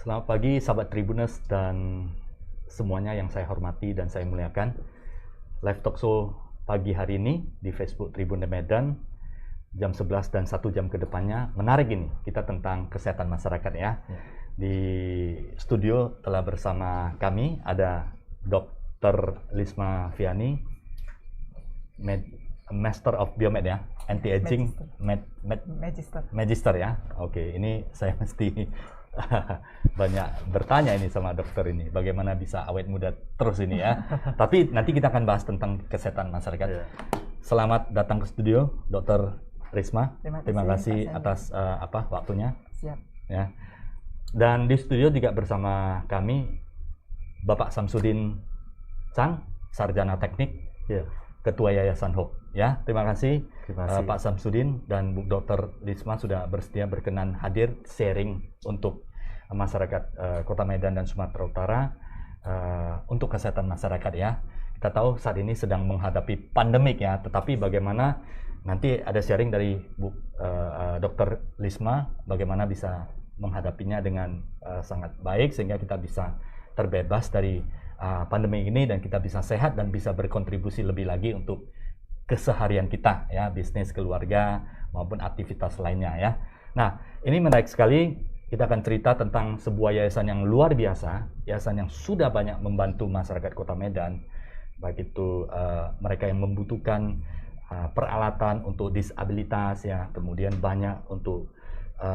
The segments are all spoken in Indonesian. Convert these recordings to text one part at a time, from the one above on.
Selamat pagi sahabat Tribuners dan semuanya yang saya hormati dan saya muliakan. Live talk show pagi hari ini di Facebook Tribun The Medan jam 11 dan 1 jam ke depannya. Menarik ini, kita tentang kesehatan masyarakat ya. Di studio telah bersama kami ada Dr. Lisma Fiani, Master of Biomed ya, Anti-Aging Magister ya. Oke, ini saya mesti banyak bertanya ini sama dokter ini, bagaimana bisa awet muda terus ini ya. Tapi nanti kita akan bahas tentang kesehatan masyarakat. Selamat datang ke studio, Dokter Risma. Terima kasih atas waktunya. Siap. Ya. Dan di studio juga bersama kami Bapak Samsudin Chang, Sarjana Teknik, Ketua Yayasan Hope. Ya, terima kasih. Pak Samsudin dan Bu Dr. Lisma sudah bersedia berkenan hadir sharing untuk masyarakat Kota Medan dan Sumatera Utara untuk kesehatan masyarakat ya. Kita tahu saat ini sedang menghadapi pandemik ya, tetapi bagaimana nanti ada sharing dari Bu Dr. Lisma bagaimana bisa menghadapinya dengan sangat baik sehingga kita bisa terbebas dari pandemi ini dan kita bisa sehat dan bisa berkontribusi lebih lagi untuk keseharian kita ya, bisnis, keluarga maupun aktivitas lainnya ya. Nah, ini menarik sekali. Kita akan cerita tentang sebuah yayasan yang luar biasa, yayasan yang sudah banyak membantu masyarakat Kota Medan, baik itu mereka yang membutuhkan peralatan untuk disabilitas ya, kemudian banyak untuk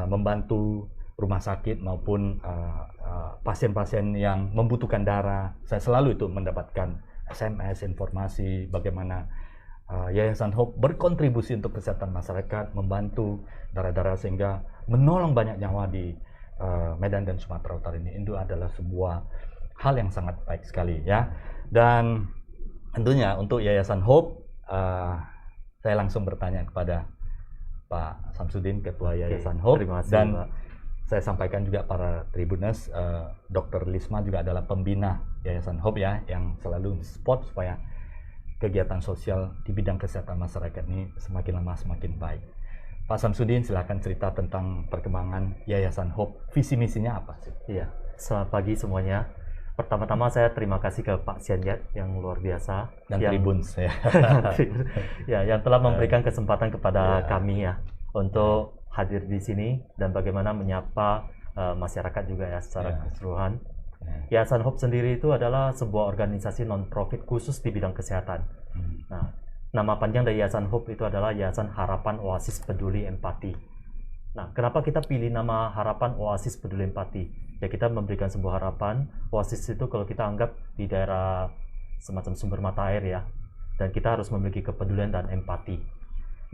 membantu rumah sakit maupun pasien-pasien yang membutuhkan darah. Saya selalu itu mendapatkan SMS informasi bagaimana Yayasan Hope berkontribusi untuk kesehatan masyarakat, membantu darah-darah sehingga menolong banyak nyawa di Medan dan Sumatera Utara ini. Itu adalah sebuah hal yang sangat baik sekali ya. Dan tentunya untuk Yayasan Hope, saya langsung bertanya kepada Pak Samsudin, Ketua Yayasan Hope. Terima kasih, dan Pak. Saya sampaikan juga para Tribuners, Dr. Lisma juga adalah pembina Yayasan Hope ya, yang selalu support supaya kegiatan sosial di bidang kesehatan masyarakat ini semakin lama semakin baik. Pak Samsudin, silakan cerita tentang perkembangan Yayasan Hope. Visi misinya apa sih? Iya, selamat pagi semuanya. Pertama-tama saya terima kasih ke Pak Sianjat yang luar biasa Dan Tribuns ya. ya, yang telah memberikan kesempatan kepada kami ya untuk hadir di sini dan bagaimana menyapa masyarakat juga ya secara keseluruhan. Yayasan Hope sendiri itu adalah sebuah organisasi non-profit khusus di bidang kesehatan. Nah, nama panjang dari Yayasan Hope itu adalah Yayasan Harapan Oasis Peduli Empati. Nah, kenapa kita pilih nama Harapan Oasis Peduli Empati? Ya, kita memberikan sebuah harapan. Oasis itu kalau kita anggap di daerah semacam sumber mata air ya. Dan kita harus memiliki kepedulian dan empati.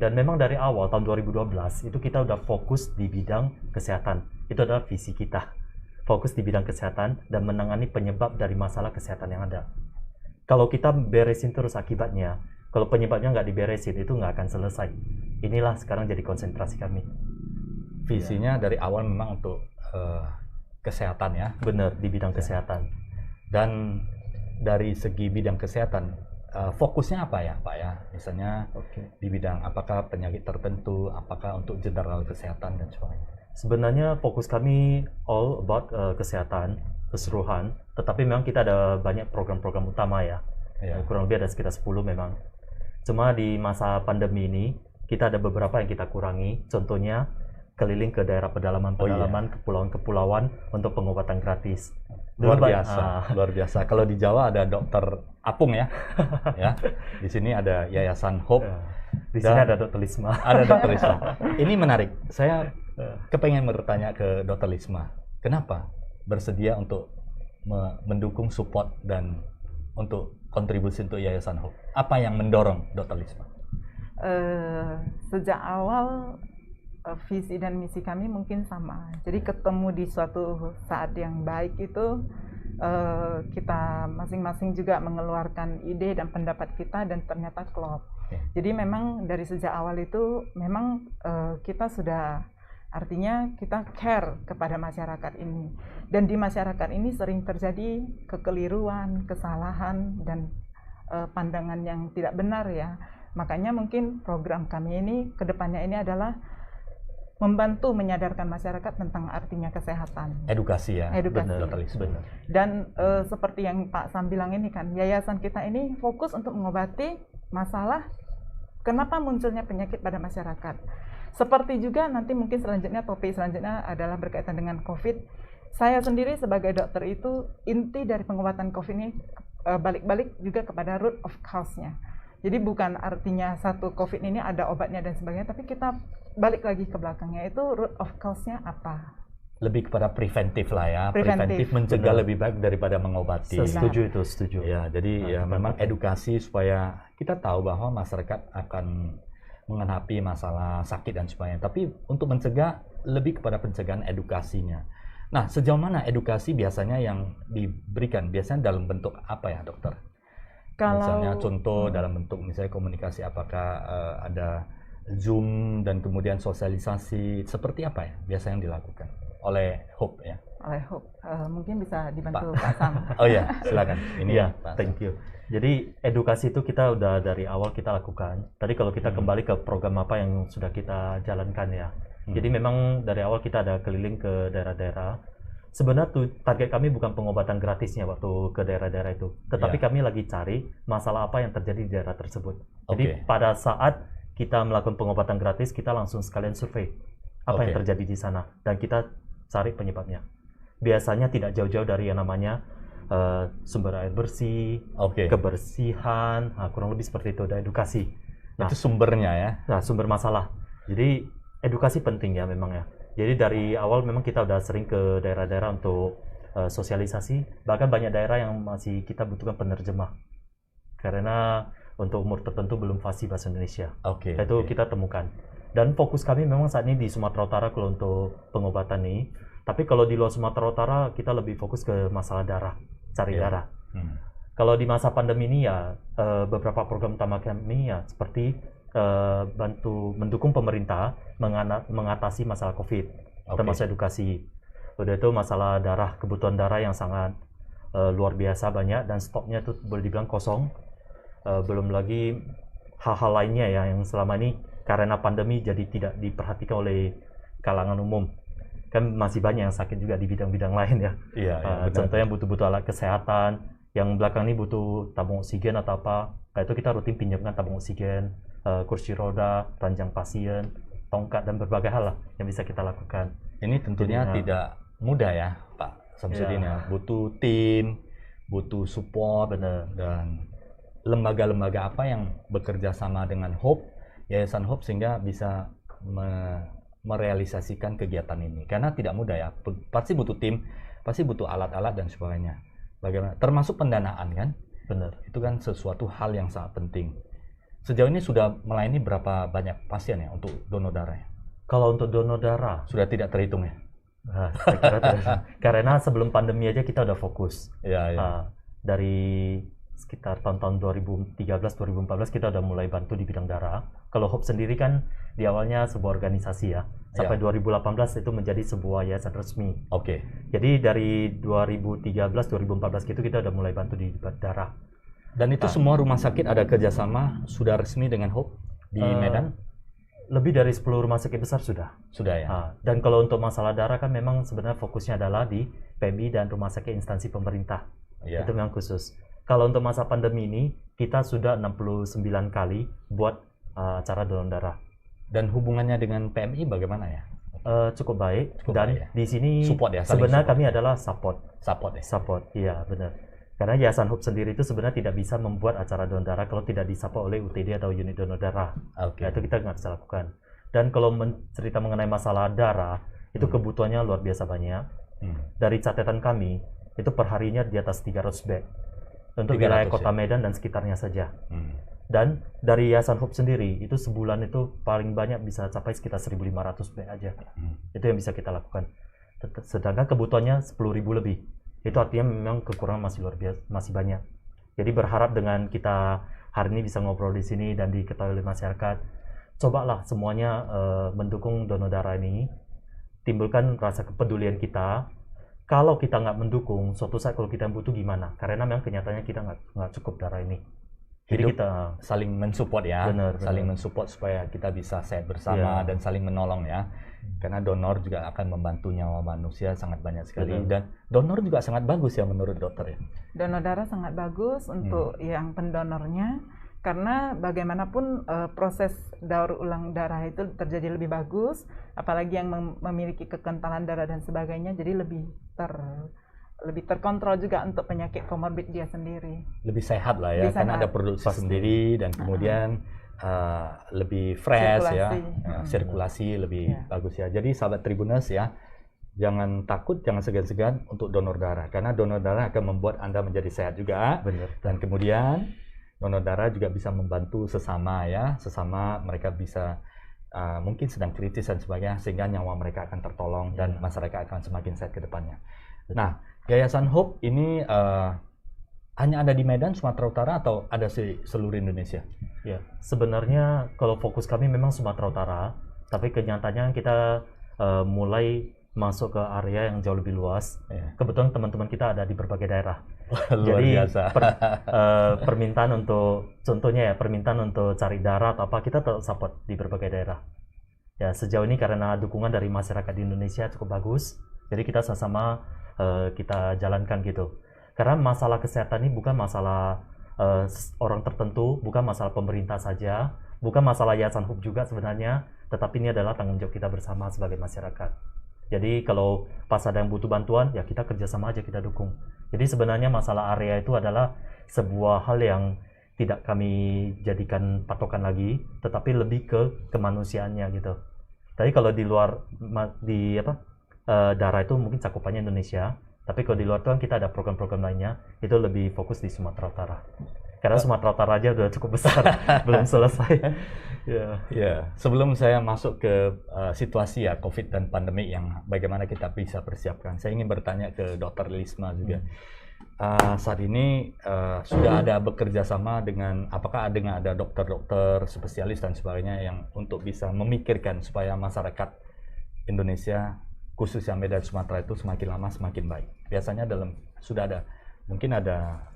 Dan memang dari awal tahun 2012 itu kita udah fokus di bidang kesehatan. Itu adalah visi kita. Fokus di bidang kesehatan dan menangani penyebab dari masalah kesehatan yang ada. Kalau kita beresin terus akibatnya, kalau penyebabnya nggak diberesin, itu nggak akan selesai. Inilah sekarang jadi konsentrasi kami. Visinya dari awal memang untuk kesehatan ya? Benar, di bidang kesehatan. Dan dari segi bidang kesehatan, fokusnya apa ya Pak ya? Misalnya di bidang apakah penyakit tertentu, apakah untuk general kesehatan dan sebagainya? Sebenarnya fokus kami all about kesehatan keseluruhan, tetapi memang kita ada banyak program-program utama ya. Kurang lebih ada sekitar 10 memang. Cuma di masa pandemi ini kita ada beberapa yang kita kurangi, contohnya keliling ke daerah pedalaman-pedalaman, kepulauan-kepulauan untuk pengobatan gratis. Luar biasa. Kalau di Jawa ada Dokter Apung ya. Ya. Di sini ada Yayasan Hope. Di sini ada Dr. Lisma. Ada Dr. Lisma. Ini menarik. Saya kepengen bertanya ke Dr. Lisma. Kenapa bersedia untuk mendukung support dan untuk kontribusi untuk Yayasan Hope? Apa yang mendorong Dr. Lisma? Sejak awal visi dan misi kami mungkin sama. Jadi ketemu di suatu saat yang baik itu kita masing-masing juga mengeluarkan ide dan pendapat kita dan ternyata klop. Jadi memang dari sejak awal itu memang kita sudah, artinya kita care kepada masyarakat ini. Dan di masyarakat ini sering terjadi kekeliruan, kesalahan dan pandangan yang tidak benar ya. Makanya mungkin program kami ini kedepannya ini adalah membantu menyadarkan masyarakat tentang artinya kesehatan. Edukasi ya. Edukasi. Benar. Dan seperti yang Pak Sam bilang ini kan, yayasan kita ini fokus untuk mengobati masalah kenapa munculnya penyakit pada masyarakat. Seperti juga nanti mungkin topik selanjutnya adalah berkaitan dengan COVID. Saya sendiri sebagai dokter itu inti dari pengobatan COVID ini balik-balik juga kepada root of cause-nya. Jadi bukan artinya satu COVID ini ada obatnya dan sebagainya, tapi kita balik lagi ke belakangnya, itu root of cause-nya apa. Lebih kepada preventif lah ya, preventif mencegah lebih baik daripada mengobati. Setuju. Ya, jadi memang edukasi supaya kita tahu bahwa masyarakat akan menghadapi masalah sakit dan sebagainya. Tapi untuk mencegah lebih kepada pencegahan edukasinya. Nah, sejauh mana edukasi biasanya yang diberikan? Biasanya dalam bentuk apa ya, dokter? Misalnya contoh dalam bentuk misalnya komunikasi, apakah ada Zoom dan kemudian sosialisasi, seperti apa ya biasa yang dilakukan oleh Hope ya? Oleh Hope, mungkin bisa dibantu Pak Sam. Oh ya, silakan. Ini ya, thank you. Jadi edukasi itu kita udah dari awal kita lakukan. Tadi kalau kita kembali ke program apa yang sudah kita jalankan ya. Jadi memang dari awal kita ada keliling ke daerah-daerah. Sebenarnya target kami bukan pengobatan gratisnya waktu ke daerah-daerah itu, tetapi kami lagi cari masalah apa yang terjadi di daerah tersebut. Jadi pada saat kita melakukan pengobatan gratis, kita langsung sekalian survei apa yang terjadi di sana dan kita cari penyebabnya. Biasanya tidak jauh-jauh dari yang namanya sumber air bersih, kebersihan, kurang lebih seperti itu, ada edukasi. Nah, itu sumbernya ya. Nah, sumber masalah. Jadi edukasi penting ya memang ya. Jadi dari awal memang kita udah sering ke daerah-daerah untuk sosialisasi. Bahkan banyak daerah yang masih kita butuhkan penerjemah. Karena untuk umur tertentu belum fasih bahasa Indonesia. Itu kita temukan. Dan fokus kami memang saat ini di Sumatera Utara kalau untuk pengobatan ini. Tapi kalau di luar Sumatera Utara kita lebih fokus ke masalah darah, cari darah. Kalau di masa pandemi ini ya beberapa program utama kami ya seperti bantu mendukung pemerintah mengatasi masalah COVID, termasuk edukasi. Udah itu masalah darah, kebutuhan darah yang sangat luar biasa banyak dan stoknya itu boleh dibilang kosong. Belum lagi hal-hal lainnya ya yang selama ini karena pandemi jadi tidak diperhatikan oleh kalangan umum. Kan masih banyak yang sakit juga di bidang-bidang lain ya. Contohnya butuh-butuh alat kesehatan, yang belakang ini butuh tabung oksigen atau apa. Nah, itu kita rutin pinjamkan tabung oksigen, kursi roda, ranjang pasien, tongkat dan berbagai hal lah yang bisa kita lakukan. Ini tentunya tidak mudah ya, Pak Samsudin ya. Butuh tim, butuh support, dan lembaga-lembaga apa yang bekerja sama dengan Hope, Yayasan Hope, sehingga bisa merealisasikan kegiatan ini. Karena tidak mudah ya, pasti butuh tim, pasti butuh alat-alat dan sebagainya. Bagaimana? Termasuk pendanaan kan? Benar. Itu kan sesuatu hal yang sangat penting. Sejauh ini sudah melayani berapa banyak pasien ya untuk donor darah? Kalau untuk donor darah sudah tidak terhitung ya? Saya kira karena sebelum pandemi aja kita udah fokus. Dari sekitar tahun-tahun 2013-2014 kita udah mulai bantu di bidang darah. Kalau Hope sendiri kan di awalnya sebuah organisasi ya. Sampai 2018 itu menjadi sebuah yayasan resmi. Jadi dari 2013-2014 gitu kita udah mulai bantu di darah. Dan itu semua rumah sakit ada kerjasama sudah resmi dengan Hope di Medan? Lebih dari 10 rumah sakit besar sudah. Sudah ya. Dan kalau untuk masalah darah kan memang sebenarnya fokusnya adalah di PMI dan rumah sakit instansi pemerintah. Itu memang khusus. Kalau untuk masa pandemi ini kita sudah 69 kali buat acara donor darah. Dan hubungannya dengan PMI bagaimana ya? Cukup baik. Dan di sini support ya, sebenarnya kami adalah support. Support, iya benar. Karena Yayasan Hope sendiri itu sebenarnya tidak bisa membuat acara donor darah kalau tidak disupport oleh UTD atau unit donor darah. Itu kita nggak bisa lakukan. Dan kalau cerita mengenai masalah darah, itu kebutuhannya luar biasa banyak. Dari catatan kami, itu perharinya di atas 300 bag. Untuk wilayah kota Medan dan sekitarnya saja. Dan dari Yayasan Hope sendiri, itu sebulan itu paling banyak bisa capai sekitar 1.500 bag aja. Itu yang bisa kita lakukan. Sedangkan kebutuhannya 10.000 lebih. Itu artinya memang kekurangan masih luar biasa, masih banyak. Jadi berharap dengan kita hari ini bisa ngobrol di sini dan diketahui oleh masyarakat, cobalah semuanya mendukung donor darah ini, timbulkan rasa kepedulian kita. Kalau kita nggak mendukung, suatu saat kalau kita butuh gimana? Karena memang kenyataannya kita nggak cukup darah ini. hidup kita saling mensupport ya, benar. Saling mensupport supaya kita bisa sehat bersama dan saling menolong ya. Karena donor juga akan membantu nyawa manusia sangat banyak sekali. Dan donor juga sangat bagus ya menurut dokter ya. Donor darah sangat bagus untuk yang pendonornya, karena bagaimanapun proses daur ulang darah itu terjadi lebih bagus, apalagi yang memiliki kekentalan darah dan sebagainya, jadi lebih terkontrol juga untuk penyakit komorbid dia sendiri. Lebih sehat lah ya, karena ada produksi sendiri dan kemudian lebih fresh sirkulasi lebih bagus ya. Jadi sahabat Tribuners ya, jangan takut, jangan segan-segan untuk donor darah, karena donor darah akan membuat Anda menjadi sehat juga. Benar. Dan kemudian donor darah juga bisa membantu sesama ya, sesama mereka bisa mungkin sedang kritis dan sebagainya, sehingga nyawa mereka akan tertolong dan masyarakat akan semakin sehat ke depannya. Nah, Yayasan Hope ini hanya ada di Medan, Sumatera Utara, atau ada seluruh Indonesia? Ya, sebenarnya kalau fokus kami memang Sumatera Utara, tapi kenyataannya kita mulai masuk ke area yang jauh lebih luas. Kebetulan teman-teman kita ada di berbagai daerah. Luar Jadi biasa. Permintaan untuk, contohnya ya, permintaan untuk cari darah atau apa, kita tetap support di berbagai daerah. Ya, sejauh ini karena dukungan dari masyarakat di Indonesia cukup bagus, jadi kita sama-sama kita jalankan gitu. Karena masalah kesehatan ini bukan masalah orang tertentu, bukan masalah pemerintah saja, bukan masalah Yayasan Hope juga sebenarnya, tetapi ini adalah tanggung jawab kita bersama sebagai masyarakat. Jadi kalau pas ada yang butuh bantuan, ya kita kerjasama aja, kita dukung. Jadi sebenarnya masalah area itu adalah sebuah hal yang tidak kami jadikan patokan lagi, tetapi lebih ke kemanusiaannya gitu. Tapi kalau di luar darah itu mungkin cakupannya Indonesia, tapi kalau di luar itu kan kita ada program-program lainnya, itu lebih fokus di Sumatera Utara. Karena Sumatera Utara aja udah cukup besar, belum selesai. Sebelum saya masuk ke situasi ya COVID dan pandemi yang bagaimana kita bisa persiapkan, saya ingin bertanya ke Dr. Lisma juga. Saat ini sudah ada bekerja sama dengan, apakah ada dokter-dokter spesialis dan sebagainya yang untuk bisa memikirkan supaya masyarakat Indonesia, khususnya Medan Sumatera itu semakin lama semakin baik. Biasanya mungkin ada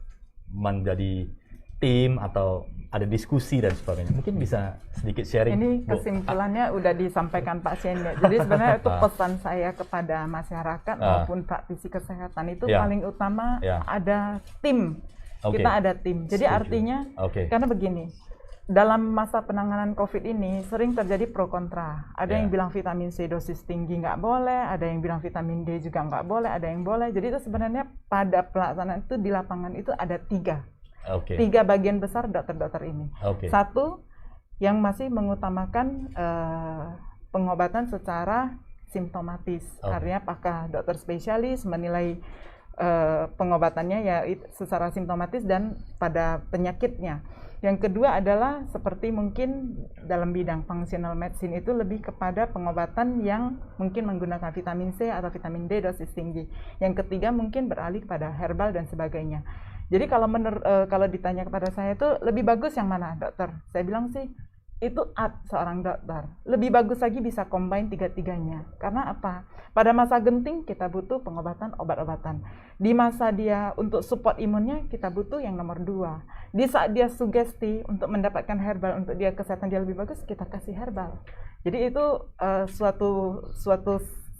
menjadi tim atau ada diskusi dan sebagainya. Mungkin bisa sedikit sharing. Ini kesimpulannya udah disampaikan Pak Syendia. Jadi sebenarnya itu pesan saya kepada masyarakat maupun praktisi kesehatan itu paling utama ada tim. Kita ada tim. Jadi artinya karena begini, dalam masa penanganan COVID ini sering terjadi pro kontra. Ada yang bilang vitamin C dosis tinggi nggak boleh, ada yang bilang vitamin D juga nggak boleh, ada yang boleh. Jadi itu sebenarnya pada pelaksanaan itu di lapangan itu ada tiga bagian besar dokter-dokter ini. Satu, yang masih mengutamakan pengobatan secara simptomatis. Artinya apakah dokter spesialis menilai pengobatannya ya secara simptomatis dan pada penyakitnya. Yang kedua adalah seperti mungkin dalam bidang functional medicine itu lebih kepada pengobatan yang mungkin menggunakan vitamin C atau vitamin D dosis tinggi. Yang ketiga mungkin beralih kepada herbal dan sebagainya. Jadi kalau ditanya kepada saya itu lebih bagus yang mana, dokter? Saya bilang sih itu seorang dokter. Lebih bagus lagi bisa combine tiga-tiganya. Karena apa? Pada masa genting kita butuh pengobatan obat-obatan. Di masa dia untuk support imunnya kita butuh yang nomor 2. Di saat dia sugesti untuk mendapatkan herbal untuk dia kesehatan dia lebih bagus, kita kasih herbal. Jadi itu suatu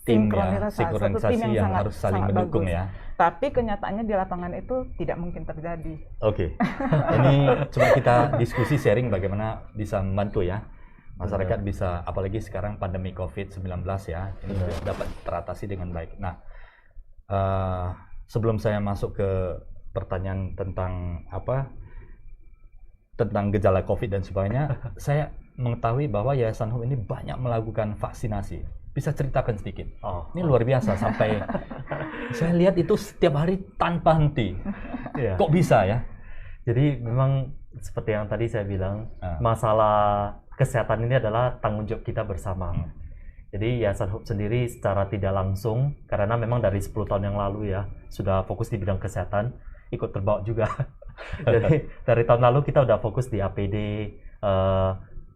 sinkronisasi yang harus saling mendukung bagus. Ya. Tapi kenyataannya di lapangan itu tidak mungkin terjadi. Ini coba kita diskusi sharing bagaimana bisa membantu ya masyarakat bisa, apalagi sekarang pandemi COVID-19 ya, ini dapat teratasi dengan baik. Nah, sebelum saya masuk ke pertanyaan tentang gejala COVID dan sebagainya, saya mengetahui bahwa Yayasan Hope ini banyak melakukan vaksinasi. Bisa ceritakan sedikit? Ini luar biasa, sampai saya lihat itu setiap hari tanpa henti. Kok bisa ya? Jadi memang seperti yang tadi saya bilang, masalah kesehatan ini adalah tanggung jawab kita bersama. Jadi Yayasan Hope sendiri secara tidak langsung, karena memang dari 10 tahun yang lalu ya, sudah fokus di bidang kesehatan, ikut terbawa juga. Jadi dari tahun lalu kita udah fokus di APD,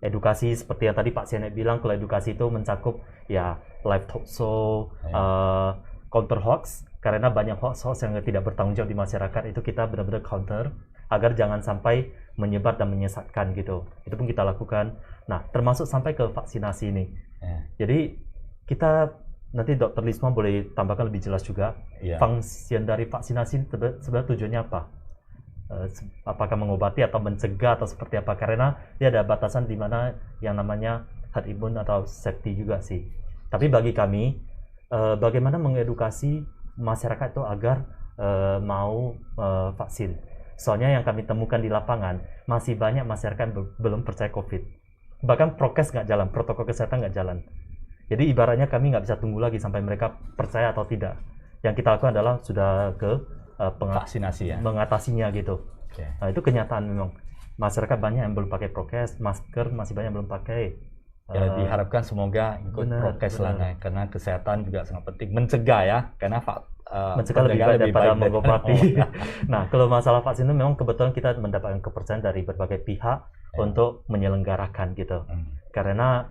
edukasi seperti yang tadi Pak Syendia bilang, kalau edukasi itu mencakup ya live talk show, counter hoax, karena banyak hoax yang tidak bertanggung jawab di masyarakat, itu kita benar-benar counter agar jangan sampai menyebar dan menyesatkan gitu. Itu pun kita lakukan. Nah, termasuk sampai ke vaksinasi ini. Jadi kita nanti Dr. Lisma boleh tambahkan lebih jelas juga fungsi dari vaksinasi sebenarnya tujuannya apa? Apakah mengobati atau mencegah atau seperti apa? Karena dia ada batasan di mana yang namanya herd imun atau safety juga sih. Tapi bagi kami, bagaimana mengedukasi masyarakat itu agar mau vaksin. Soalnya yang kami temukan di lapangan, masih banyak masyarakat belum percaya COVID. Bahkan prokes nggak jalan, protokol kesehatan nggak jalan. Jadi ibaratnya kami nggak bisa tunggu lagi sampai mereka percaya atau tidak. Yang kita lakukan adalah sudah ke vaksinasi ya, mengatasinya gitu. Nah, itu kenyataan memang. Masyarakat banyak yang belum pakai prokes, masker masih banyak yang belum pakai. Ya, diharapkan semoga ikut prokes lah, karena kesehatan juga sangat penting. Mencegah ya, karena mencegah lebih baik daripada mengobati. Nah, kalau masalah vaksin itu memang kebetulan kita mendapatkan kepercayaan dari berbagai pihak untuk menyelenggarakan gitu. Karena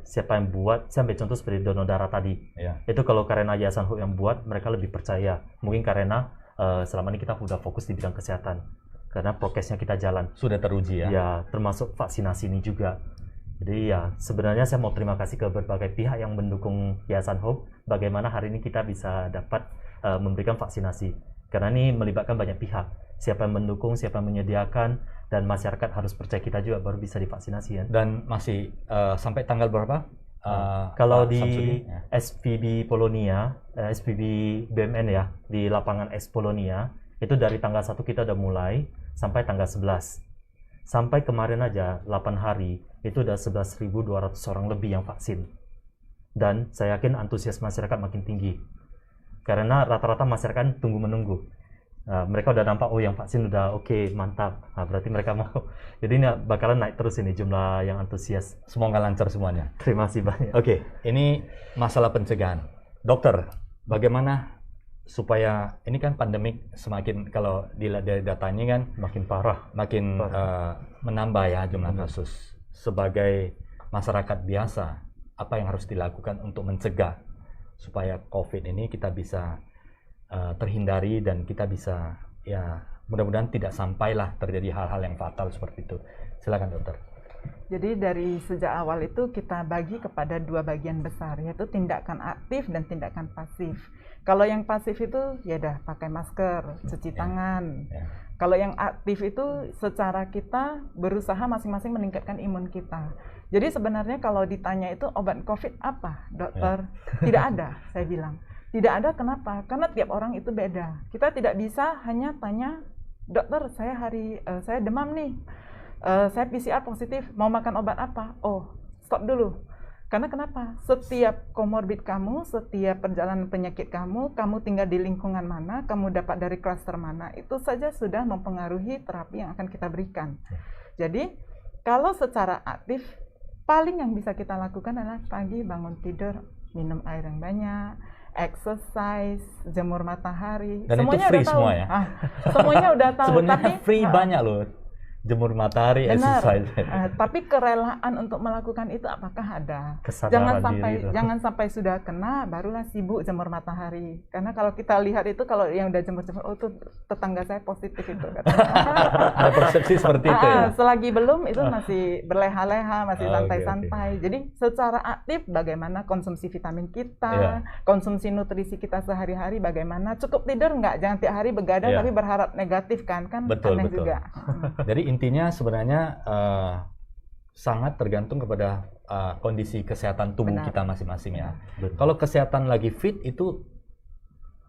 siapa yang buat, saya ambil contoh seperti donor darah tadi. Itu kalau karena Yayasan Hope yang buat, mereka lebih percaya. Mungkin karena selama ini kita sudah fokus di bidang kesehatan. Karena prokesnya kita jalan. Sudah teruji ya? Ya, termasuk vaksinasi ini juga. Jadi ya, sebenarnya saya mau terima kasih ke berbagai pihak yang mendukung Yayasan Hope. Bagaimana hari ini kita bisa dapat memberikan vaksinasi. Karena ini melibatkan banyak pihak. Siapa yang mendukung, siapa yang menyediakan, dan masyarakat harus percaya kita juga baru bisa divaksinasi ya. Dan masih sampai tanggal berapa? Kalau di SPB Polonia, SPB BMN ya, di lapangan S Polonia, itu dari tanggal 1 kita udah mulai sampai tanggal 11. Sampai kemarin aja 8 hari itu udah 11.200 orang lebih yang vaksin. Dan saya yakin antusias masyarakat makin tinggi. Karena rata-rata masyarakat tunggu menunggu. Mereka udah nampak yang vaksin udah oke, mantap. Nah, berarti mereka mau. Jadi ini bakalan naik terus ini jumlah yang antusias. Semoga lancar semuanya. Terima kasih banyak. Oke, ini masalah pencegahan. Dokter, bagaimana supaya ini kan pandemik semakin, kalau dilihat dari datanya kan makin parah, menambah ya jumlah kasus. Sebagai masyarakat biasa, apa yang harus dilakukan untuk mencegah supaya COVID ini kita bisa terhindari dan kita bisa ya mudah-mudahan tidak sampailah terjadi hal-hal yang fatal seperti itu. Silakan dokter. Jadi dari sejak awal itu kita bagi kepada dua bagian besar, yaitu tindakan aktif dan tindakan pasif. Kalau yang pasif itu ya udah pakai masker, cuci tangan. Kalau yang aktif itu secara kita berusaha masing-masing meningkatkan imun kita. Jadi sebenarnya kalau ditanya itu obat COVID apa, dokter? Tidak ada, saya bilang. Tidak ada, kenapa? Karena tiap orang itu beda. Kita tidak bisa hanya tanya, dokter saya demam nih, saya PCR positif, mau makan obat apa? Oh, stop dulu. Karena kenapa? Setiap komorbid kamu, setiap perjalanan penyakit kamu tinggal di lingkungan mana, kamu dapat dari klaster mana, itu saja sudah mempengaruhi terapi yang akan kita berikan. Jadi, kalau secara aktif, paling yang bisa kita lakukan adalah pagi bangun tidur, minum air yang banyak, exercise, jemur matahari. Dan semuanya itu free udah tahu. semua ya? Semuanya udah tahu. Sebenarnya tapi free banyak loh. Jemur matahari, exercise. Tapi kerelaan untuk melakukan itu apakah ada? Kesadaran Jangan sampai sudah kena barulah sibuk jemur matahari. Karena kalau kita lihat itu, kalau yang udah jemur-jemur, oh tuh tetangga saya positif itu. Ada persepsi seperti itu ya? Selagi belum itu masih berleha-leha, masih santai-santai. Jadi secara aktif bagaimana konsumsi vitamin kita, konsumsi nutrisi kita sehari-hari bagaimana, cukup tidur nggak? Jangan tiap hari begadang tapi berharap negatif kan betul. juga. Jadi intinya sebenarnya sangat tergantung kepada kondisi kesehatan tubuh kita masing-masing ya. Kalau kesehatan lagi fit itu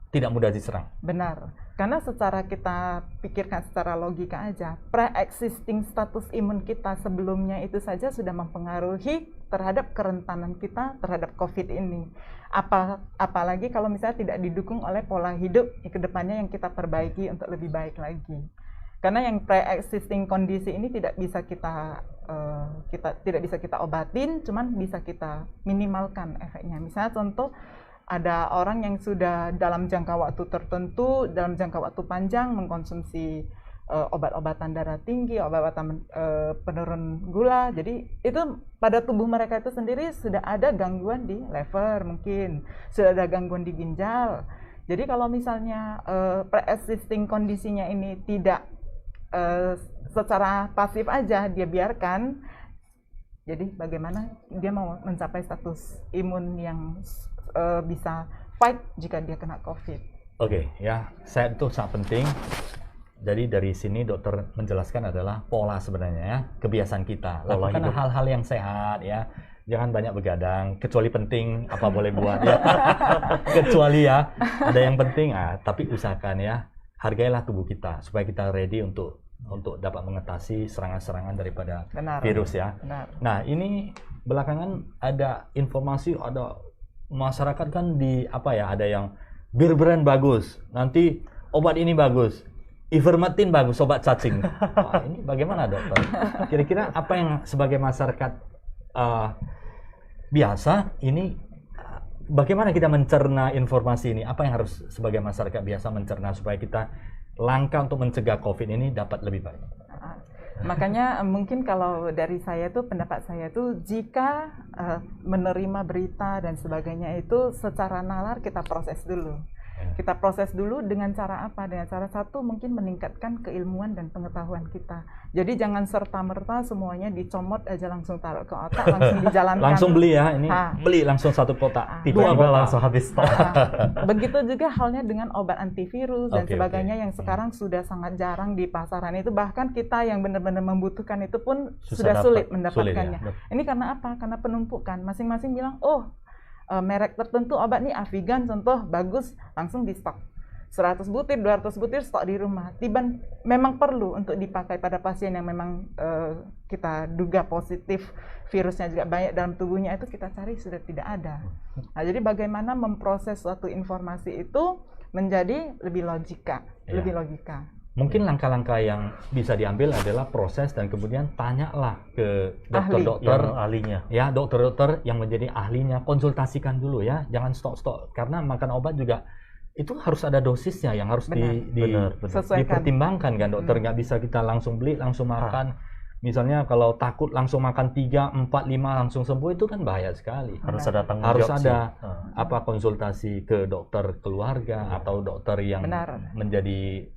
tidak mudah diserang. Benar. Karena secara kita pikirkan secara logika aja, pre-existing status imun kita sebelumnya itu saja sudah mempengaruhi terhadap kerentanan kita terhadap COVID ini. Apalagi kalau misalnya tidak didukung oleh pola hidup ke depannya yang kita perbaiki untuk lebih baik lagi. Karena yang pre-existing kondisi ini tidak bisa kita obatin, cuman bisa kita minimalkan efeknya. Misalnya contoh, ada orang yang sudah dalam jangka waktu tertentu, dalam jangka waktu panjang mengkonsumsi obat-obatan darah tinggi, obat-obatan penurun gula. Jadi itu pada tubuh mereka itu sendiri sudah ada gangguan di liver mungkin, sudah ada gangguan di ginjal. Jadi kalau misalnya pre-existing kondisinya ini tidak secara pasif aja dia biarkan. Jadi bagaimana dia mau mencapai status imun yang bisa fight jika dia kena COVID. Oke, ya, saya itu sangat penting. Jadi dari sini dokter menjelaskan adalah pola sebenarnya ya, kebiasaan kita. Lakukan hal-hal yang sehat ya. Jangan banyak begadang, kecuali penting apa boleh buat ya. Kecuali ya, ada yang penting tapi usahakan ya, hargailah tubuh kita supaya kita ready untuk dapat mengatasi serangan-serangan daripada virus ya. Benar. Nah, ini belakangan ada informasi, ada masyarakat kan ada yang bir brand bagus, nanti obat ini bagus. Ivermectin bagus, obat cacing. Wah, ini bagaimana dokter? Kira-kira apa yang sebagai masyarakat biasa ini, bagaimana kita mencerna informasi ini? Apa yang harus sebagai masyarakat biasa mencerna supaya kita langkah untuk mencegah COVID ini dapat lebih baik? Makanya mungkin kalau dari saya tuh, pendapat saya tuh, jika menerima berita dan sebagainya itu secara nalar kita proses dulu. Kita proses dulu dengan cara apa? Dengan cara satu mungkin meningkatkan keilmuan dan pengetahuan kita. Jadi jangan serta-merta semuanya dicomot aja langsung taruh ke otak, langsung dijalankan. Langsung beli ya, ini beli langsung 1 kotak. Tiba-tiba langsung habis stok. Begitu juga halnya dengan obat antivirus dan sebagainya yang sekarang sudah sangat jarang di pasaran itu. Bahkan kita yang benar-benar membutuhkan itu pun sudah sulit mendapatkannya. Sulit, ya? Ini karena apa? Karena penumpukan. Masing-masing bilang, merek tertentu obat nih Avigan contoh bagus, langsung di stok 100 butir, 200 butir stok di rumah. Memang perlu untuk dipakai pada pasien yang memang kita duga positif, virusnya juga banyak dalam tubuhnya, itu kita cari sudah tidak ada. Nah, jadi bagaimana memproses suatu informasi itu menjadi lebih logika. Mungkin langkah-langkah yang bisa diambil adalah proses dan kemudian tanyalah ke dokter-dokter ahlinya. Ya, dokter-dokter yang menjadi ahlinya, konsultasikan dulu ya. Jangan stok-stok, karena makan obat juga itu harus ada dosisnya yang harus dipertimbangkan kan dokter. Nggak bisa kita langsung beli, langsung makan. Misalnya kalau takut langsung makan 3, 4, 5 langsung sembuh, itu kan bahaya sekali. Harus ada tanggung jawab. Harus ada konsultasi ke dokter keluarga atau dokter yang menjadi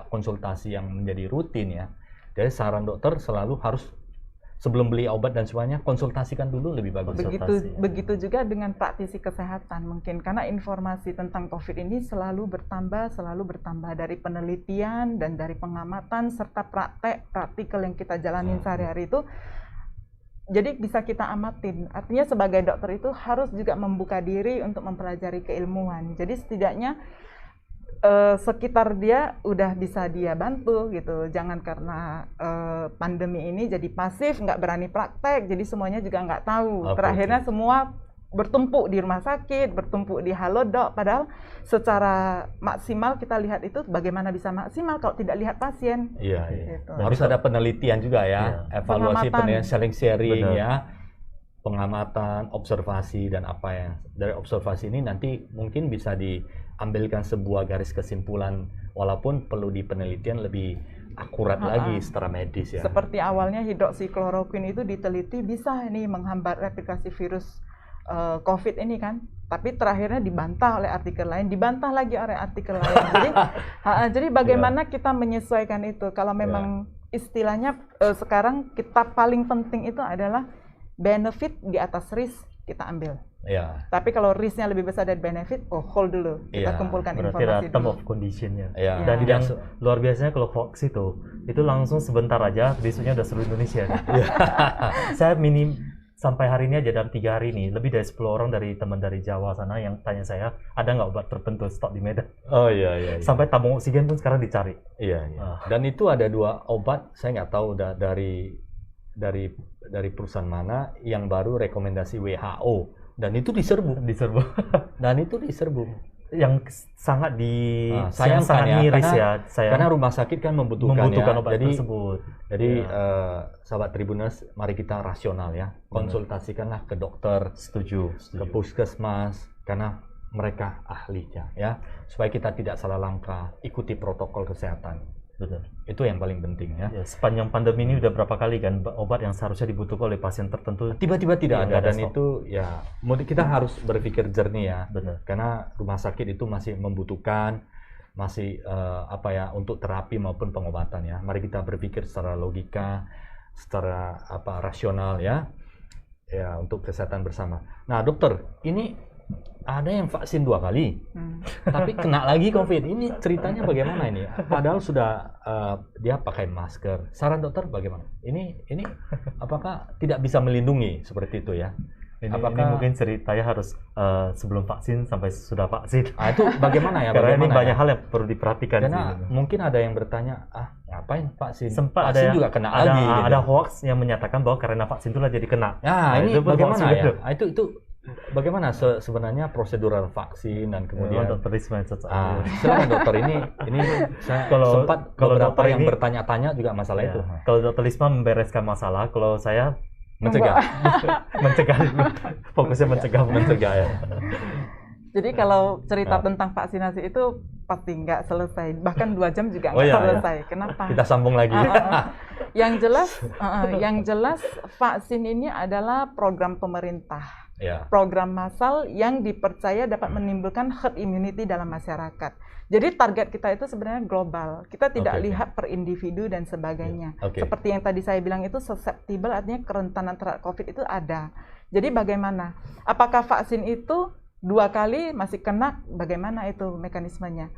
konsultasi yang menjadi rutin ya. Jadi saran dokter selalu harus sebelum beli obat dan semuanya konsultasikan dulu lebih bagus. Begitu juga dengan praktisi kesehatan mungkin, karena informasi tentang COVID ini selalu bertambah dari penelitian dan dari pengamatan serta praktikal yang kita jalanin sehari-hari itu. Jadi bisa kita amatin. Artinya sebagai dokter itu harus juga membuka diri untuk mempelajari keilmuan. Jadi setidaknya sekitar dia udah bisa dia bantu gitu. Jangan karena pandemi ini jadi pasif, nggak berani praktek, jadi semuanya juga nggak tahu. Terakhirnya semua bertumpuk di rumah sakit, bertumpuk di Halodoc, padahal secara maksimal kita lihat itu bagaimana bisa maksimal kalau tidak lihat pasien. Iya. Gitu. Harus ada penelitian juga ya, evaluasi, penelitian, sharing ya, pengamatan, observasi, dan apa yang dari observasi ini nanti mungkin bisa diambilkan sebuah garis kesimpulan, walaupun perlu di penelitian lebih akurat lagi secara medis ya. Seperti awalnya hidroksikloroquine itu diteliti bisa ini menghambat replikasi virus COVID ini kan, tapi terakhirnya dibantah oleh artikel lain, dibantah lagi oleh artikel lain. Jadi bagaimana kita menyesuaikan itu? Kalau memang istilahnya sekarang kita paling penting itu adalah benefit di atas risk, kita ambil. Tapi kalau risknya lebih besar dari benefit, hold dulu, kita kumpulkan informasi dulu. Term of condition-nya. Dan yang luar biasanya kalau hoax itu langsung sebentar aja, besoknya udah seluruh Indonesia. Saya sampai hari ini aja, dalam 3 hari ini, lebih dari 10 orang dari teman dari Jawa sana yang tanya saya, ada nggak obat tertentu stok di Medan? Iya. Sampai tabung oksigen pun sekarang dicari. Iya. Dan itu ada 2 obat, saya nggak tahu dari perusahaan mana yang baru rekomendasi WHO, dan itu diserbu. Yang sangat sangat miris karena rumah sakit kan membutuhkan obat tersebut. Jadi sahabat Tribuners, mari kita rasional ya, konsultasikanlah ke dokter, ke puskesmas, karena mereka ahlinya ya, supaya kita tidak salah langkah, ikuti protokol kesehatan. Betul. Itu yang paling penting ya. Sepanjang pandemi ini udah berapa kali kan obat yang seharusnya dibutuhkan oleh pasien tertentu tiba-tiba tidak ada, dan itu ya kita harus berpikir jernih ya. Benar. Karena rumah sakit itu masih membutuhkan masih untuk terapi maupun pengobatan ya. Mari kita berpikir secara logika, secara rasional ya untuk kesehatan bersama. Nah dokter, ini ada yang vaksin 2 kali, tapi kena lagi COVID. Ini ceritanya bagaimana ini? Padahal sudah dia pakai masker. Saran dokter bagaimana? Ini apakah tidak bisa melindungi seperti itu ya? Ini mungkin ceritanya harus sebelum vaksin sampai sudah vaksin. Itu bagaimana ya? Karena ini banyak hal yang perlu diperhatikan. Karena mungkin ada yang bertanya, ngapain vaksin? Sempat vaksin ada juga kena lagi. Ada hoax yang menyatakan bahwa karena vaksin itulah jadi kena. Ini itu bagaimana ya? Itu bagaimana sebenarnya prosedural vaksin dan kemudian dokter Risma silakan dokter, ini saya sempat beberapa yang bertanya-tanya juga masalah itu. Kalau dokter Risma membereskan masalah, kalau saya mencegah. Fokusnya mencegah ya. Jadi kalau cerita tentang vaksinasi itu pasti nggak selesai, bahkan 2 jam juga nggak selesai. Kenapa? Kita sambung lagi. Yang jelas vaksin ini adalah program pemerintah, program massal yang dipercaya dapat menimbulkan herd immunity dalam masyarakat. Jadi target kita itu sebenarnya global. Kita tidak lihat per individu dan sebagainya. Seperti yang tadi saya bilang itu susceptible, artinya kerentanan terhadap COVID itu ada. Jadi bagaimana? Apakah vaksin itu 2 kali masih kena? Bagaimana itu mekanismenya?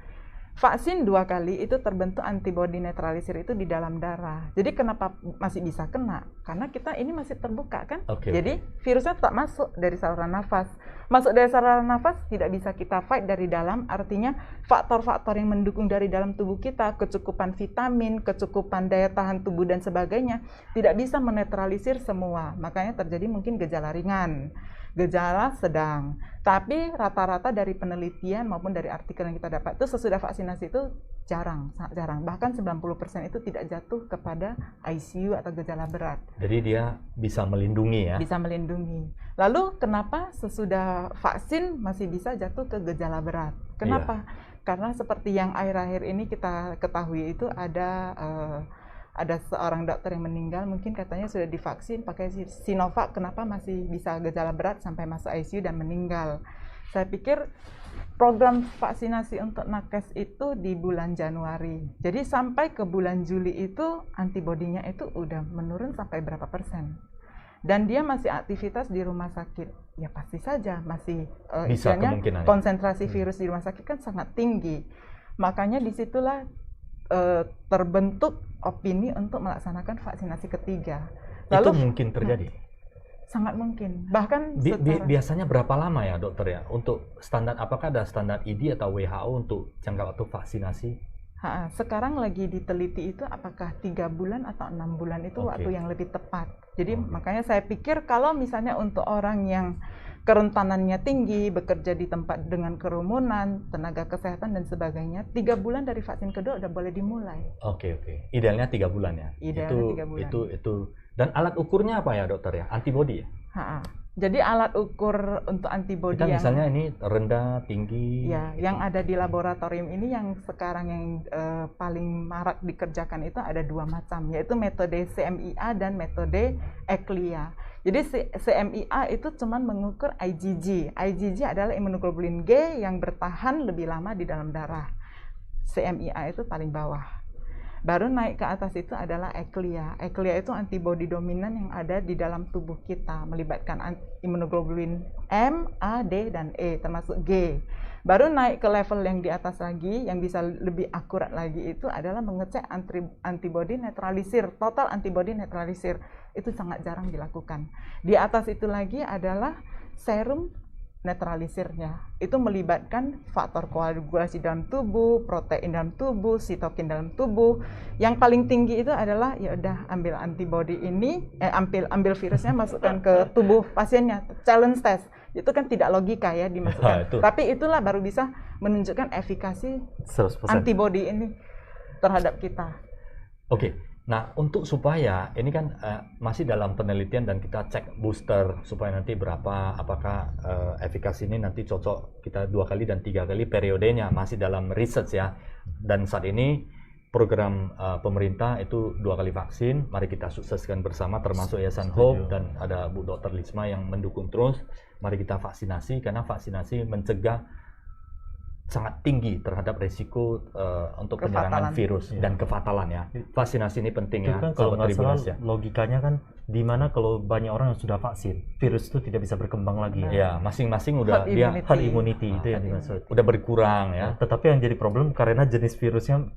Vaksin 2 kali itu terbentuk antibodi netralisir itu di dalam darah. Jadi kenapa masih bisa kena? Karena kita ini masih terbuka kan? Jadi virusnya tetap masuk dari saluran nafas. Masuk dari saluran nafas tidak bisa kita fight dari dalam, artinya faktor-faktor yang mendukung dari dalam tubuh kita, kecukupan vitamin, kecukupan daya tahan tubuh dan sebagainya, tidak bisa menetralisir semua. Makanya terjadi mungkin gejala ringan, gejala sedang. Tapi rata-rata dari penelitian maupun dari artikel yang kita dapat itu sesudah vaksinasi itu jarang, sangat jarang. Bahkan 90% itu tidak jatuh kepada ICU atau gejala berat. Jadi dia bisa melindungi ya? Bisa melindungi. Lalu kenapa sesudah vaksin masih bisa jatuh ke gejala berat? Kenapa? Karena seperti yang akhir-akhir ini kita ketahui itu ada seorang dokter yang meninggal, mungkin katanya sudah divaksin pakai Sinovac, kenapa masih bisa gejala berat sampai masuk ICU dan meninggal. Saya pikir program vaksinasi untuk nakes itu di bulan Januari. Jadi sampai ke bulan Juli itu antibodinya itu udah menurun sampai berapa persen. Dan dia masih aktivitas di rumah sakit. Ya pasti saja masih konsentrasi virus di rumah sakit kan sangat tinggi. Makanya disitulah terbentuk opini untuk melaksanakan vaksinasi ketiga. Lalu, itu mungkin terjadi? Sangat mungkin. Bahkan biasanya berapa lama ya dokter ya untuk standar, apakah ada standar ID atau WHO untuk jangka waktu vaksinasi? Sekarang lagi diteliti itu apakah 3 bulan atau 6 bulan itu waktu yang lebih tepat. Jadi makanya saya pikir kalau misalnya untuk orang yang kerentanannya tinggi, bekerja di tempat dengan kerumunan, tenaga kesehatan dan sebagainya, 3 bulan dari vaksin kedua udah boleh dimulai. Idealnya 3 bulan ya? Idealnya 3 bulan. Itu. Dan alat ukurnya apa ya dokter ya? Antibodi ya? Jadi alat ukur untuk antibodi kita misalnya ini rendah, tinggi. Ya, yang ada di laboratorium ini yang sekarang yang paling marak dikerjakan itu ada 2 macam, yaitu metode CMIA dan metode ECLIA. Jadi CMIA itu cuma mengukur IgG. IgG adalah imunoglobulin G yang bertahan lebih lama di dalam darah. CMIA itu paling bawah. Baru naik ke atas itu adalah ECLIA. ECLIA itu antibodi dominan yang ada di dalam tubuh kita, melibatkan imunoglobulin M, A, D, dan E, termasuk G. Baru naik ke level yang di atas lagi, yang bisa lebih akurat lagi itu adalah mengecek antibodi netralisir, total antibodi netralisir. Itu sangat jarang dilakukan. Di atas itu lagi adalah serum netralisirnya. Itu melibatkan faktor koagulasi dalam tubuh, protein dalam tubuh, sitokin dalam tubuh. Yang paling tinggi itu adalah ya udah ambil antibodi ini, ambil virusnya masukkan ke tubuh pasiennya, challenge test. Itu kan tidak logika ya dimasukkan. Tapi itulah baru bisa menunjukkan efikasi 100%. Antibodi ini terhadap kita. Nah, untuk supaya ini kan masih dalam penelitian dan kita cek booster supaya nanti berapa, apakah efikasi ini nanti cocok kita 2 kali dan 3 kali periodenya, masih dalam research ya. Dan saat ini program pemerintah itu 2 kali vaksin, mari kita sukseskan bersama termasuk Yayasan Hope dan ada Bu Dr. Lisma yang mendukung terus. Mari kita vaksinasi karena vaksinasi mencegah sangat tinggi terhadap resiko untuk penyerangan virus dan kefatalan ya. Vaksinasi ini penting ya. Kan kalau nggak salah ya. logikanya kan di mana kalau banyak orang yang sudah vaksin, virus itu tidak bisa berkembang lagi. Ya, masing-masing udah herd immunity itu yang dimaksud. Udah berkurang ya. Tetapi yang jadi problem karena jenis virusnya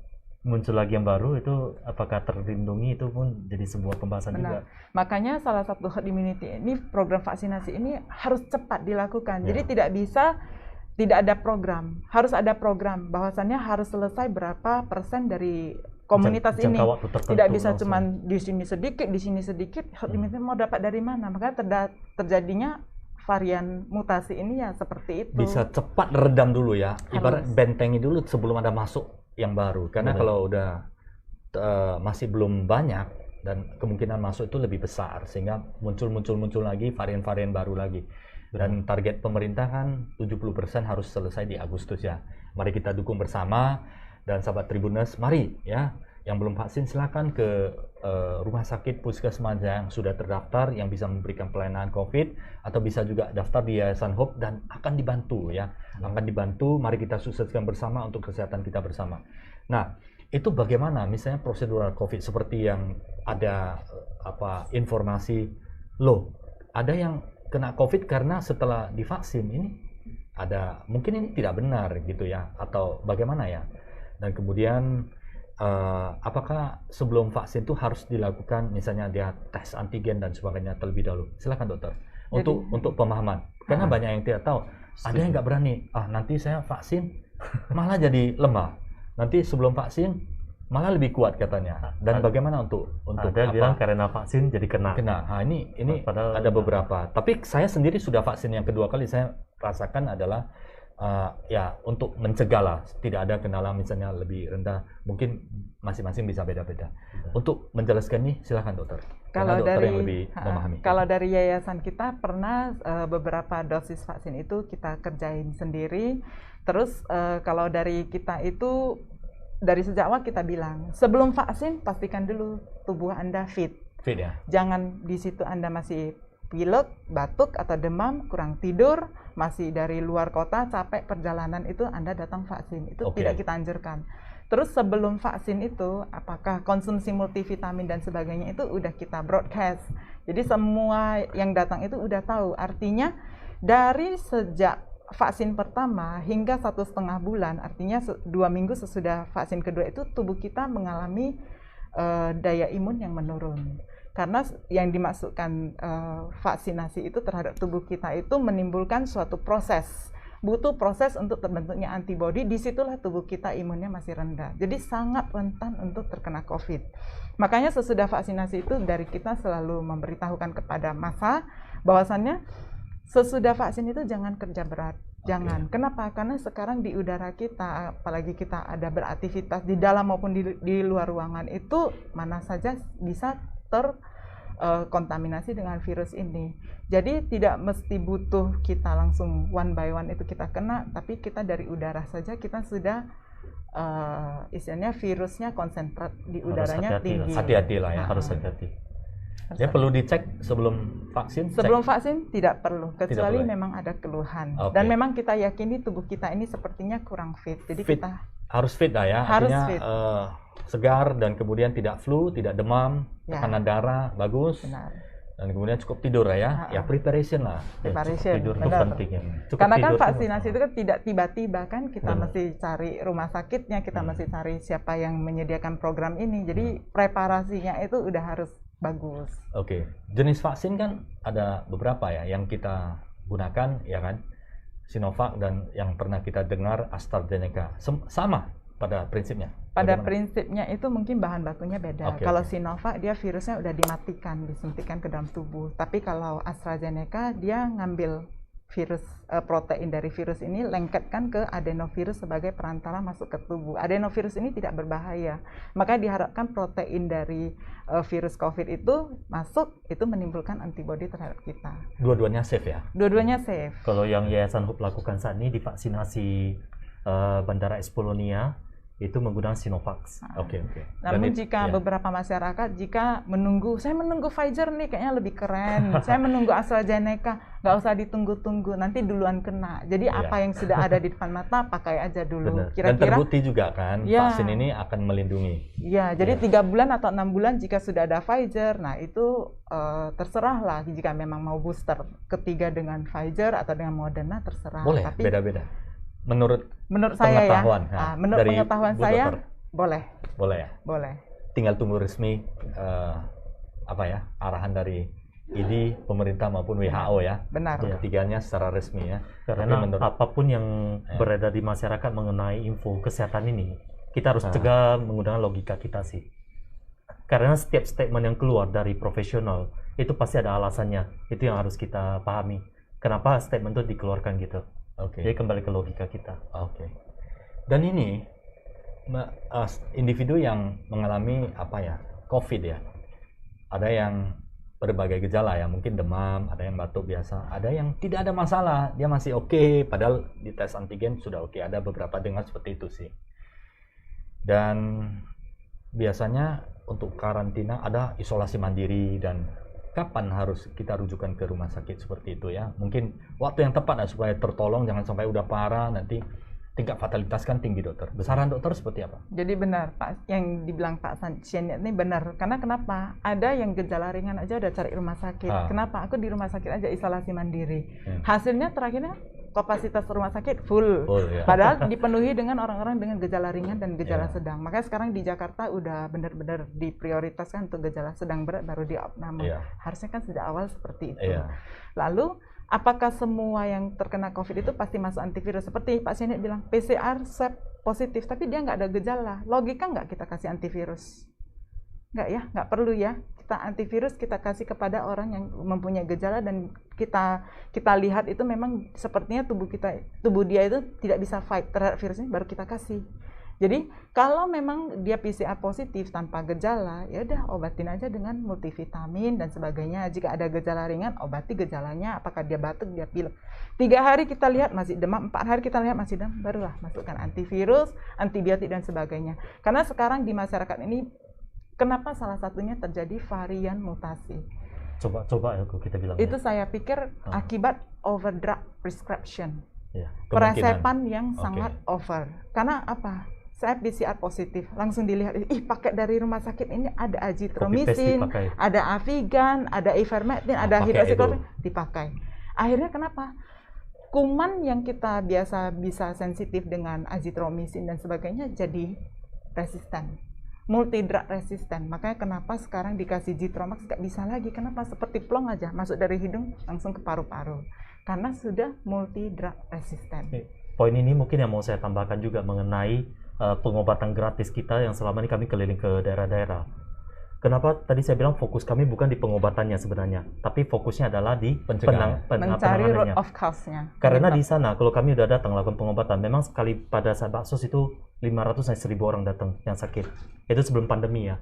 muncul lagi yang baru, itu apakah terlindungi, itu pun jadi sebuah pembahasan juga. Makanya salah satu herd immunity ini, program vaksinasi ini harus cepat dilakukan. Jadi tidak ada program, harus ada program bahwasannya harus selesai berapa persen dari komunitas ini. Tidak bisa cuma di sini sedikit, herd immunity mau dapat dari mana? Makanya terjadinya varian mutasi ini ya seperti itu. Bisa cepat redam dulu ya, ibarat bentengi dulu sebelum ada masuk yang baru. Karena kalau udah masih belum banyak dan kemungkinan masuk itu lebih besar, sehingga muncul lagi varian-varian baru lagi. Dan target pemerintah kan 70% harus selesai di Agustus ya. Mari kita dukung bersama, dan sahabat Tribuners, mari ya, yang belum vaksin silakan ke rumah sakit puskesmas yang sudah terdaftar yang bisa memberikan pelayanan COVID, atau bisa juga daftar di Yayasan Hope dan akan dibantu ya. Akan dibantu, mari kita sukseskan bersama untuk kesehatan kita bersama. Nah, itu bagaimana misalnya prosedural COVID, seperti yang ada informasi ada yang kena COVID karena setelah divaksin, ini ada mungkin ini tidak benar gitu ya, atau bagaimana ya? Dan kemudian apakah sebelum vaksin itu harus dilakukan misalnya dia tes antigen dan sebagainya terlebih dahulu? Silakan dokter. Untuk pemahaman, karena banyak yang tidak tahu. Ada yang nggak berani, nanti saya vaksin malah jadi lemah, nanti sebelum vaksin malah lebih kuat katanya. Dan bagaimana untuk ada bilang karena vaksin jadi kena. Nah, ini padahal ada beberapa. Tapi saya sendiri sudah vaksin yang kedua kali, saya rasakan adalah ya untuk mencegah lah, tidak ada kendala misalnya lebih rendah. Mungkin masing-masing bisa beda-beda. Untuk menjelaskan ini silakan dokter. Kalau dokter yang lebih memahami. Kalau dari yayasan kita pernah beberapa dosis vaksin itu kita kerjain sendiri. Terus kalau dari kita itu dari sejak awal kita bilang, sebelum vaksin pastikan dulu tubuh Anda fit. Fit ya. Jangan di situ Anda masih pilek, batuk atau demam, kurang tidur, masih dari luar kota, capek perjalanan, itu Anda datang vaksin. Itu tidak kita anjurkan. Terus sebelum vaksin itu, apakah konsumsi multivitamin dan sebagainya itu udah kita broadcast. Jadi semua yang datang itu udah tahu. Artinya dari sejak vaksin pertama hingga 1,5 bulan, artinya 2 minggu sesudah vaksin kedua itu tubuh kita mengalami daya imun yang menurun. Karena yang dimaksudkan vaksinasi itu terhadap tubuh kita itu menimbulkan suatu proses, butuh proses untuk terbentuknya antibodi. Disitulah tubuh kita imunnya masih rendah, jadi sangat rentan untuk terkena COVID. Makanya sesudah vaksinasi itu dari kita selalu memberitahukan kepada massa bahwasannya sesudah vaksin itu jangan kerja berat, jangan. Kenapa? Karena sekarang di udara kita, apalagi kita ada beraktivitas di dalam maupun di luar ruangan, itu mana saja bisa terkontaminasi dengan virus ini. Jadi tidak mesti butuh kita langsung one by one itu kita kena, tapi kita dari udara saja kita sudah istilahnya virusnya konsentrat di udaranya tinggi. Hati-hati lah ya, harus hati-hati. Ya perlu dicek sebelum vaksin? Sebelum vaksin tidak perlu, kecuali memang ada keluhan. Dan memang kita yakini tubuh kita ini sepertinya kurang fit. Jadi fit. kita harus fit lah ya, harus artinya fit. Segar dan kemudian tidak flu, tidak demam, tekanan darah bagus. Benar. Dan kemudian cukup tidur lah ya. Ya preparation lah. Preparation. Tidur itu penting ya. Karena kan vaksinasi itu kan tidak tiba-tiba kan, kita mesti cari rumah sakitnya, kita mesti cari siapa yang menyediakan program ini. Jadi preparasinya itu udah harus bagus. Oke. Jenis vaksin kan ada beberapa ya yang kita gunakan ya kan. Sinovac dan yang pernah kita dengar AstraZeneca. Sama pada prinsipnya. Pada prinsipnya itu mungkin bahan bakunya beda. Kalau Sinovac dia virusnya udah dimatikan, disuntikan ke dalam tubuh. Tapi kalau AstraZeneca dia ngambil virus protein dari virus ini, lengketkan ke adenovirus sebagai perantara masuk ke tubuh. Adenovirus ini tidak berbahaya, maka diharapkan protein dari virus COVID itu masuk, itu menimbulkan antibodi terhadap kita. Dua-duanya safe ya? Dua-duanya safe. Kalau yang Yayasan Hope lakukan saat ini, divaksinasi Bandara Espolonia itu menggunakan Sinovac. Oke. Namun jika beberapa masyarakat saya menunggu Pfizer nih kayaknya lebih keren, saya menunggu AstraZeneca, nggak usah ditunggu-tunggu, nanti duluan kena. Jadi apa yang sudah ada di depan mata pakai aja dulu. Dan terbukti juga kan vaksin ini akan melindungi. Ya, jadi 3 bulan atau 6 bulan jika sudah ada Pfizer, nah itu terserahlah jika memang mau booster ketiga dengan Pfizer atau dengan Moderna terserah. Boleh, tapi beda-beda. Menurut saya ya, dari menurut pengetahuan saya dokter. Boleh ya. Boleh. Tinggal tunggu resmi arahan dari ID, pemerintah maupun WHO ya. Benar. Ketiganya secara resmi ya. Karena apapun yang beredar di masyarakat mengenai info kesehatan ini, kita harus cegah menggunakan logika kita sih. Karena setiap statement yang keluar dari profesional itu pasti ada alasannya. Itu yang harus kita pahami. Kenapa statement itu dikeluarkan gitu? Jadi kembali ke logika kita. Dan ini individu yang mengalami COVID ya, ada yang berbagai gejala ya, mungkin demam, ada yang batuk biasa, ada yang tidak ada masalah, dia masih oke, padahal di tes antigen sudah oke. Ada beberapa dengar seperti itu sih. Dan biasanya untuk karantina ada isolasi mandiri, dan kapan harus kita rujukan ke rumah sakit seperti itu ya? Mungkin waktu yang tepat supaya tertolong, jangan sampai udah parah nanti tingkat fatalitas kan tinggi dokter. Saran dokter seperti apa? Jadi benar Pak, yang dibilang Pak Sancien ini benar. Karena kenapa? Ada yang gejala ringan aja udah cari rumah sakit. Kenapa? Aku di rumah sakit aja isolasi mandiri. Hasilnya terakhirnya kapasitas rumah sakit full. Padahal dipenuhi dengan orang-orang dengan gejala ringan dan gejala sedang. Makanya sekarang di Jakarta udah benar-benar diprioritaskan untuk gejala sedang berat baru di opname. Harusnya kan sejak awal seperti itu. Lalu apakah semua yang terkena COVID itu pasti masuk antivirus? Seperti Pak Syenet bilang, PCR swab positif, tapi dia nggak ada gejala. Logika nggak kita kasih antivirus? Nggak ya, nggak perlu ya. Kita antivirus kita kasih kepada orang yang mempunyai gejala dan kita lihat itu memang sepertinya tubuh dia itu tidak bisa fight terhadap virusnya, baru kita kasih. Jadi kalau memang dia PCR positif tanpa gejala, ya udah obatin aja dengan multivitamin dan sebagainya. Jika ada gejala ringan, obati gejalanya. Apakah dia batuk, dia pilek. 3 hari kita lihat masih demam, 4 hari kita lihat masih demam, barulah masukkan antivirus, antibiotik dan sebagainya. Karena sekarang di masyarakat ini, kenapa salah satunya terjadi varian mutasi? Coba ya kita bilang. Itu saya pikir akibat over drug prescription. Peresepan yang sangat over. Karena apa? Saya PCR positif, langsung dilihat, pakai dari rumah sakit ini ada azithromycin, ada Avigan, ada ivermectin, ada hidroksikloroquine, dipakai. Akhirnya kenapa? Kuman yang kita biasa bisa sensitif dengan azithromycin dan sebagainya jadi resisten, multi drug resisten. Makanya kenapa sekarang dikasih Zithromax nggak bisa lagi? Kenapa? Seperti plong aja, masuk dari hidung langsung ke paru-paru. Karena sudah multi drug resisten. Poin ini mungkin yang mau saya tambahkan juga mengenai pengobatan gratis kita yang selama ini kami keliling ke daerah-daerah. Kenapa tadi saya bilang fokus kami bukan di pengobatannya sebenarnya, tapi fokusnya adalah di mencari root of cause-nya. Karena di sana kalau kami udah datang lakukan pengobatan, memang sekali pada saat baksos itu 500 sampai 1000 orang datang yang sakit. Itu sebelum pandemi ya.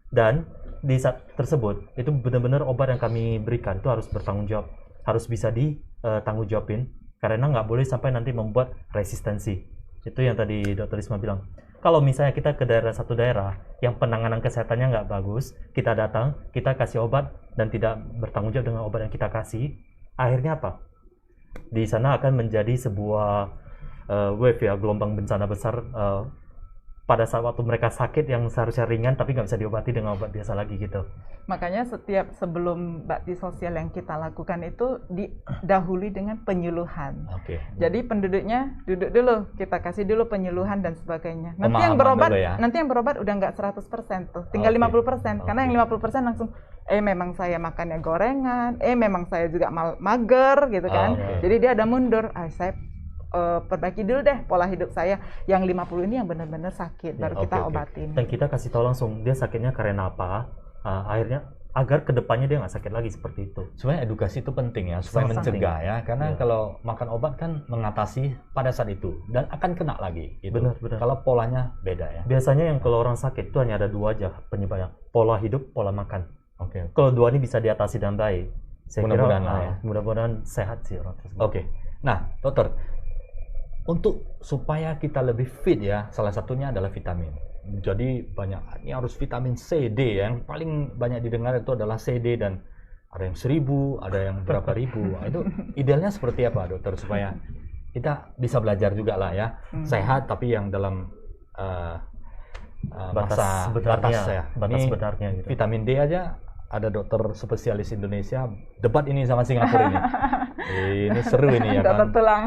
Dan di saat tersebut itu benar-benar obat yang kami berikan itu harus bertanggung jawab, harus bisa ditanggung jawabin, karena nggak boleh sampai nanti membuat resistensi. Itu yang tadi Dr. Risma bilang. Kalau misalnya kita ke satu daerah yang penanganan kesehatannya nggak bagus, kita datang, kita kasih obat dan tidak bertanggung jawab dengan obat yang kita kasih, akhirnya apa? Di sana akan menjadi sebuah wave ya, gelombang bencana besar pada saat waktu mereka sakit yang seharusnya ringan tapi nggak bisa diobati dengan obat biasa lagi gitu. Makanya sebelum bakti sosial yang kita lakukan itu didahului dengan penyuluhan. Jadi penduduknya duduk dulu, kita kasih dulu penyuluhan dan sebagainya. Nanti yang berobat udah nggak 100% tuh, tinggal 50%. Karena yang 50% langsung memang saya makannya gorengan, memang saya juga mager gitu kan. Jadi dia ada mundur, saya perbaiki dulu deh pola hidup saya. Yang 50 ini yang benar-benar sakit, baru kita obatin. Dan kita kasih tahu langsung dia sakitnya karena apa, akhirnya agar kedepannya dia nggak sakit lagi seperti itu. Sebenarnya edukasi itu penting ya, supaya mencegah ya, karena kalau makan obat kan mengatasi pada saat itu dan akan kena lagi gitu. Benar. Kalau polanya beda ya. Biasanya yang kalau orang sakit itu hanya ada 2 aja penyebabnya, pola hidup, pola makan. Kalau 2 ini bisa diatasi dengan baik, saya kira mudah-mudahan sehat sih orang tersebut. Nah dokter, untuk supaya kita lebih fit ya, salah satunya adalah vitamin. Jadi banyak, ini harus vitamin C, D. Yang paling banyak didengar itu adalah C, D, dan ada yang 1000, ada yang berapa ribu. Itu idealnya seperti apa, dokter, supaya kita bisa belajar juga lah ya, sehat tapi yang dalam batas sebenarnya gitu. Vitamin D aja ada dokter spesialis Indonesia debat ini sama Singapura ini. Ini seru ini ya kan. Dokter tulang.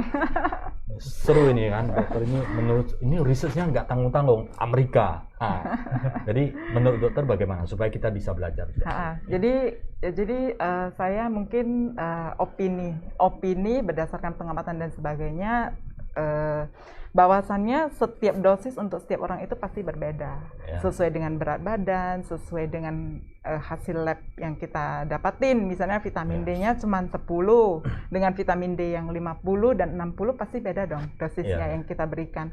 Seru ini kan, dokter ini menurut ini risetnya nggak tanggung-tanggung Amerika. Jadi menurut dokter bagaimana supaya kita bisa belajar? Jadi saya mungkin opini berdasarkan pengamatan dan sebagainya, bahwasannya setiap dosis untuk setiap orang itu pasti berbeda, sesuai dengan berat badan, sesuai dengan hasil lab yang kita dapatin. Misalnya vitamin D-nya cuma 10, dengan vitamin D yang 50 dan 60 pasti beda dong dosisnya yang kita berikan.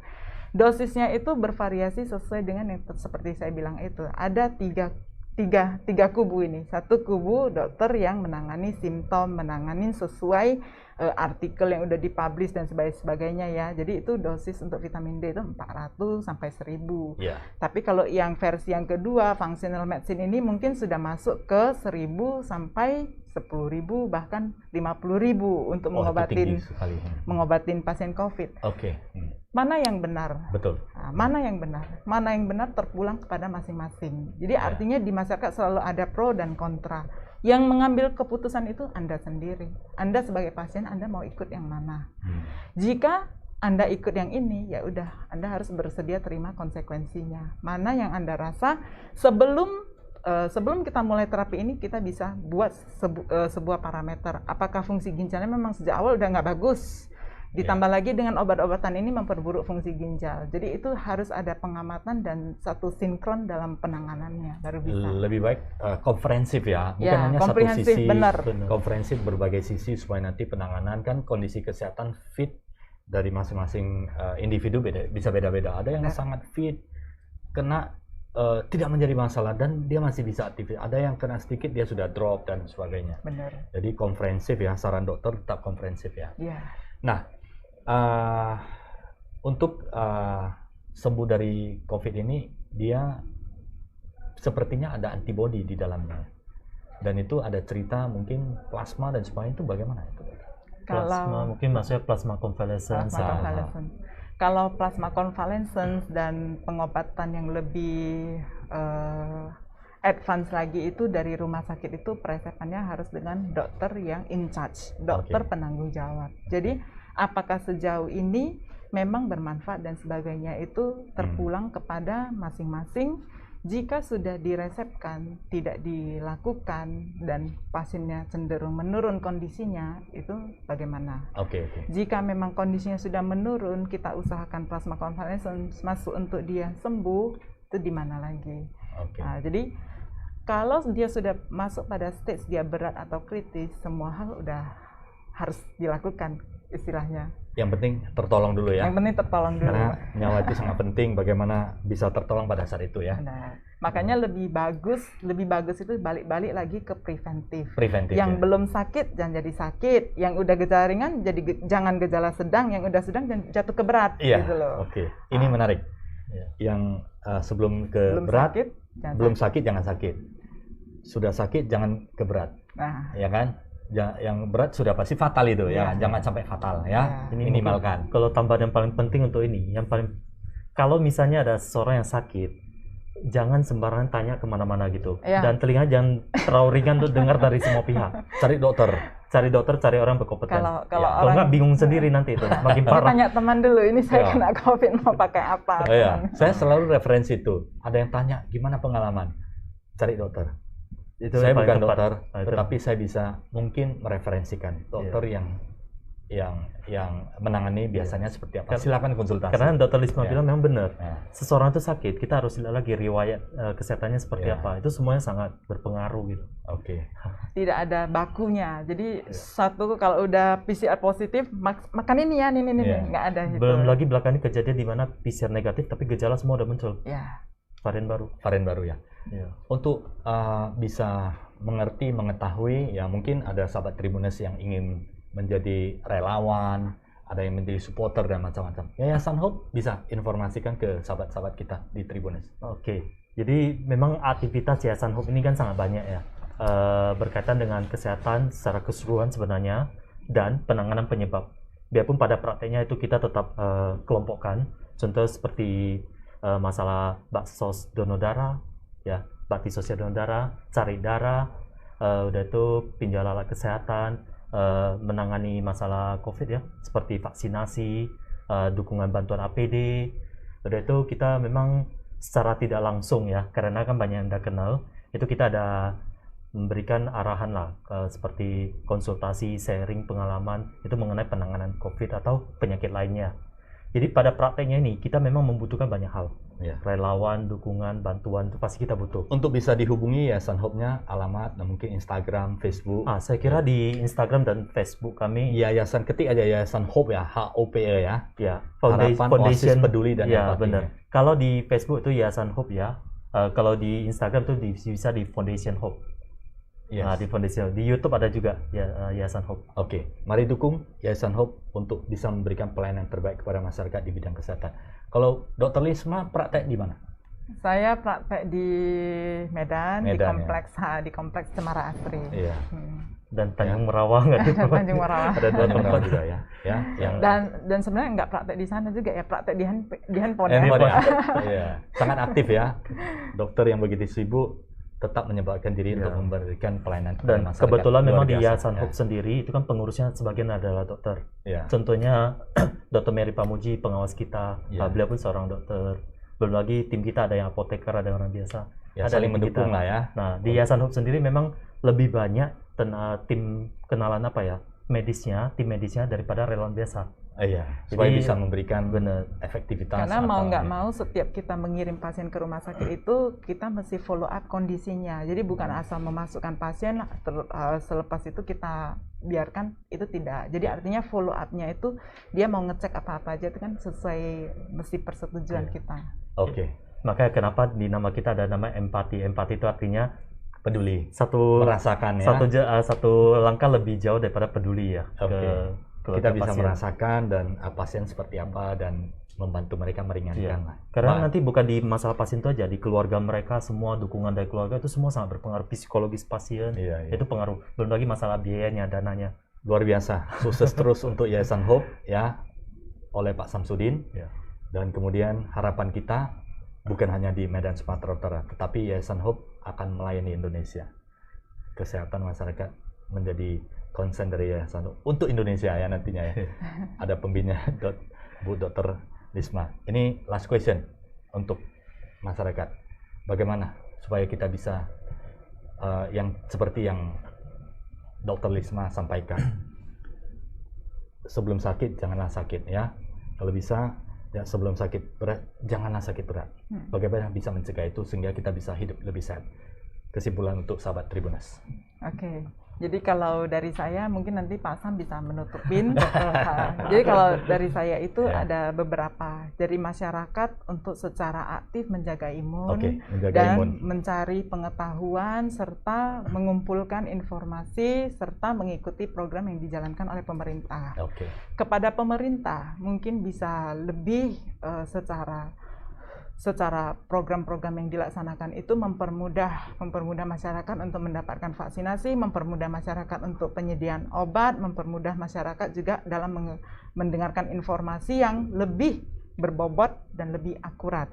Dosisnya itu bervariasi sesuai dengan yang seperti saya bilang itu. Ada tiga kubu ini. Satu kubu dokter yang menangani simptom, menangani sesuai artikel yang udah dipublish dan sebagainya ya. Jadi itu dosis untuk vitamin D itu 400 sampai 1000. Tapi kalau yang versi yang kedua, functional medicine ini mungkin sudah masuk ke 1000 sampai 10.000 bahkan 50.000 untuk mengobatin pasien COVID. Mana yang benar? Betul. Nah, mana yang benar? Mana yang benar terpulang kepada masing-masing. Jadi artinya di masyarakat selalu ada pro dan kontra. Yang mengambil keputusan itu Anda sendiri. Anda sebagai pasien, Anda mau ikut yang mana? Jika Anda ikut yang ini, ya udah, Anda harus bersedia terima konsekuensinya. Mana yang Anda rasa sebelum kita mulai terapi ini, kita bisa buat sebuah parameter. Apakah fungsi ginjalnya memang sejak awal udah nggak bagus? Ditambah lagi dengan obat-obatan ini memperburuk fungsi ginjal. Jadi itu harus ada pengamatan dan satu sinkron dalam penanganannya baru bisa. Lebih baik komprehensif ya, bukan hanya satu sisi. Benar. Komprehensif berbagai sisi supaya nanti penanganan kan kondisi kesehatan fit dari masing-masing individu bisa beda-beda. Ada yang sangat fit, kena tidak menjadi masalah dan dia masih bisa aktif. Ada yang kena sedikit dia sudah drop dan sebagainya. Benar. Jadi komprehensif ya, saran dokter tetap komprehensif ya. Nah, untuk sembuh dari COVID ini, dia sepertinya ada antibodi di dalamnya. Dan itu ada cerita mungkin plasma dan sebagainya, itu bagaimana itu? Plasma, mungkin maksudnya plasma convalescence. Kalau plasma convalescence dan pengobatan yang lebih advance lagi itu dari rumah sakit itu peresepannya harus dengan dokter yang in charge, dokter penanggung jawab. Jadi apakah sejauh ini memang bermanfaat dan sebagainya itu terpulang kepada masing-masing. Jika sudah diresepkan, tidak dilakukan, dan pasiennya cenderung menurun kondisinya, itu bagaimana? Jika memang kondisinya sudah menurun, kita usahakan plasma convalescence masuk untuk dia sembuh, itu di mana lagi? Nah, jadi kalau dia sudah masuk pada stage dia berat atau kritis, semua hal udah harus dilakukan istilahnya. Yang penting tertolong dulu ya. Yang penting tertolong dulu. Karena nyawa itu sangat penting, bagaimana bisa tertolong pada saat itu ya. Nah, makanya lebih bagus itu balik-balik lagi ke preventif. Yang belum sakit jangan jadi sakit, yang udah gejala ringan jangan gejala sedang, yang udah sedang jangan jatuh ke berat gitu loh. Ini menarik. Yang sebelum ke berat, belum sakit jangan sakit. Sudah sakit jangan ke berat. Ya kan? Yang berat sudah pasti fatal itu ya, jangan sampai fatal ya, minimalkan. Kalau tambahan yang paling penting untuk ini, kalau misalnya ada seseorang yang sakit, jangan sembarangan tanya kemana-mana gitu, dan telinga jangan terlalu ringan untuk dengar dari semua pihak. Cari dokter, cari orang berkompeten. Kalau nggak bingung sendiri nanti itu, makin parah. Tanya teman dulu, ini saya kena COVID mau pakai apa? Saya selalu referensi itu. Ada yang tanya gimana pengalaman, cari dokter. Itu saya bukan dokter, tetapi saya bisa mungkin mereferensikan dokter yang menangani biasanya seperti apa. Silakan konsultasi. Karena dokter Lisma bilang memang benar. Seseorang itu sakit, kita harus lihat lagi riwayat kesehatannya seperti apa. Itu semuanya sangat berpengaruh gitu. Tidak ada bakunya. Jadi satu kalau udah PCR positif, makan ini ya, ini nggak ada. Belum lagi belakangan kejadian di mana PCR negatif tapi gejala semua udah muncul. Varian baru ya. Untuk bisa mengerti, mengetahui ya, mungkin ada sahabat Tribuners yang ingin menjadi relawan ada yang menjadi supporter dan macam-macam. Yayasan Hope bisa informasikan ke sahabat-sahabat kita di Tribuners. Oke, jadi memang aktivitas Yayasan Hope ini kan sangat banyak ya, berkaitan dengan kesehatan secara keseluruhan sebenarnya dan penanganan penyebab. Biarpun pada prakteknya itu kita tetap kelompokkan, contoh seperti masalah baksos donor darah, ya, bakti sosial donor darah, cari darah, udah itu pinjal alat kesehatan, menangani masalah COVID ya, seperti vaksinasi, dukungan bantuan APD. Udah itu kita memang secara tidak langsung ya, karena kan banyak yang Anda kenal, itu kita ada memberikan arahan lah, seperti konsultasi, sharing pengalaman itu mengenai penanganan COVID atau penyakit lainnya. Jadi pada prakteknya ini kita memang membutuhkan banyak hal. Ya. Relawan, dukungan, bantuan itu pasti kita butuh. Untuk bisa dihubungi Yayasan Hope-nya, alamat dan mungkin Instagram, Facebook. Saya kira di Instagram dan Facebook kami Yayasan, ketik aja Yayasan Hope ya, HOPE ya. Ya, Harapan Oasis Peduli dan ya, Empati. benar. Kalau di Facebook itu Yayasan Hope ya. Kalau di Instagram itu bisa di Foundation Hope. Yes. Nah, di Foundation, di YouTube ada juga ya, Yayasan Hope. Oke, mari dukung Yayasan Hope untuk bisa memberikan pelayanan terbaik kepada masyarakat di bidang kesehatan. Kalau Dr. Lisma praktek di mana? Saya praktek di Medan di Medan, kompleks Cemara Asri. Iya. Dan Tanjung Merawang ada di Tanjung Merawang. ada dua tempat juga ya. Ya, yang Dan sebenarnya nggak praktek di sana juga ya, praktek di handphone. handphone ya. Iya, sangat aktif ya. Dokter yang begitu sibuk tetap menyempatkan diri untuk memberikan pelayanan kepada Dan masyarakat. kebetulan memang di biasa, Yayasan Hope sendiri itu kan pengurusnya sebagian adalah dokter. Ya. Contohnya Dr. Mary Pamuji, pengawas kita, beliau pun seorang dokter. Belum lagi tim kita ada yang apoteker, ada orang biasa. Ya, ada saling tim mendukung kita. lah ya. Nah, di Yayasan Hope sendiri memang lebih banyak tim kenalan tim medisnya daripada relawan biasa. Iya, supaya Jadi, bisa memberikan benar efektivitas. Karena mau nggak mau setiap kita mengirim pasien ke rumah sakit itu kita mesti follow up kondisinya. Jadi bukan asal memasukkan pasien selepas itu kita biarkan, itu tidak. Jadi artinya follow up-nya itu dia mau ngecek apa-apa aja itu kan sesuai mesti persetujuan kita. Oke. Makanya kenapa di nama kita ada nama empati. Empati itu artinya Peduli, merasakan ya. Satu langkah lebih jauh daripada peduli ya. Oke. Ke kita bisa pasien. merasakan dan pasien seperti apa dan membantu mereka meringankan lah. Karena nanti bukan di masalah pasien itu aja, di keluarga mereka semua, dukungan dari keluarga itu semua sangat berpengaruh, psikologis pasien itu pengaruh. Belum lagi masalah biayanya, dananya. Luar biasa. Sukses terus untuk Yayasan Hope ya oleh Pak Samsudin. Dan kemudian harapan kita bukan hanya di Medan Sumatera Utara, tetapi Yayasan Hope akan melayani Indonesia. Kesehatan masyarakat menjadi konsen dari Yayasan Hope untuk Indonesia ya nantinya ya. Ada pembina Bu Dr. Lisma. Ini last question untuk masyarakat. Bagaimana supaya kita bisa yang seperti yang Dr. Lisma sampaikan. Sebelum sakit janganlah sakit ya. Kalau bisa ya sebelum sakit berat janganlah sakit berat. Bagaimana bisa mencegah itu sehingga kita bisa hidup lebih sehat. Kesimpulan untuk sahabat Tribuners. Oke. Jadi kalau dari saya mungkin nanti Pak Sam bisa menutupin. Jadi kalau dari saya itu ada beberapa. Dari masyarakat untuk secara aktif menjaga imun dan mencari pengetahuan serta mengumpulkan informasi serta mengikuti program yang dijalankan oleh pemerintah. Kepada pemerintah mungkin bisa lebih secara program-program yang dilaksanakan itu mempermudah masyarakat untuk mendapatkan vaksinasi, mempermudah masyarakat untuk penyediaan obat, mempermudah masyarakat juga dalam mendengarkan informasi yang lebih berbobot dan lebih akurat.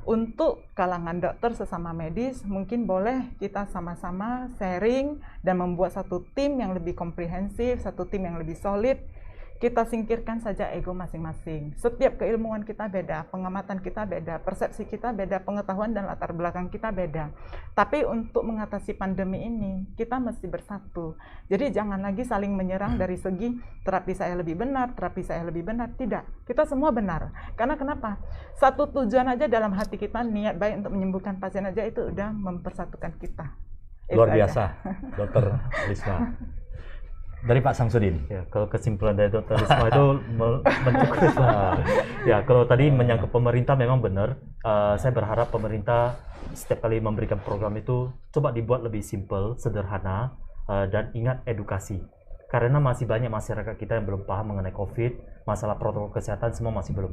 Untuk kalangan dokter sesama medis, mungkin boleh kita sama-sama sharing dan membuat satu tim yang lebih komprehensif, satu tim yang lebih solid. Kita singkirkan saja ego masing-masing. Setiap keilmuan kita beda, pengamatan kita beda, persepsi kita beda, pengetahuan dan latar belakang kita beda. Tapi untuk mengatasi pandemi ini, kita mesti bersatu. Jadi jangan lagi saling menyerang dari segi terapi saya lebih benar, terapi saya lebih benar. Tidak, kita semua benar. Karena kenapa? Satu tujuan aja dalam hati kita, niat baik untuk menyembuhkan pasien aja itu udah mempersatukan kita. Luar biasa, Dr. Lisma. Dari Pak Samsudin. Ya, kalau kesimpulan dari Dr. Lisma itu mencukupi. Ya, kalau tadi menyangkut pemerintah memang benar. Saya berharap pemerintah setiap kali memberikan program itu coba dibuat lebih simpel, sederhana, dan ingat edukasi. Karena masih banyak masyarakat kita yang belum paham mengenai COVID, masalah protokol kesehatan semua masih belum.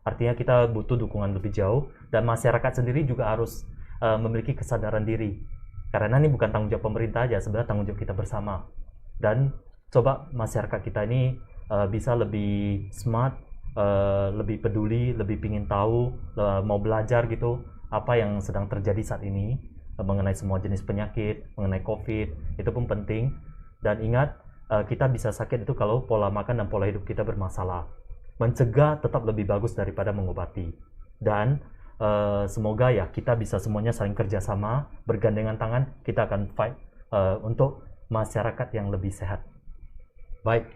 Artinya kita butuh dukungan lebih jauh, dan masyarakat sendiri juga harus memiliki kesadaran diri. Karena ini bukan tanggung jawab pemerintah aja, sebenarnya tanggung jawab kita bersama. Dan coba masyarakat kita ini bisa lebih smart, lebih peduli, lebih pingin tahu, mau belajar gitu apa yang sedang terjadi saat ini mengenai semua jenis penyakit, mengenai COVID, itu pun penting. Dan ingat, kita bisa sakit itu kalau pola makan dan pola hidup kita bermasalah. Mencegah tetap lebih bagus daripada mengobati. Dan semoga ya kita bisa semuanya saling kerjasama, bergandengan tangan, kita akan fight untuk masyarakat yang lebih sehat. Baik,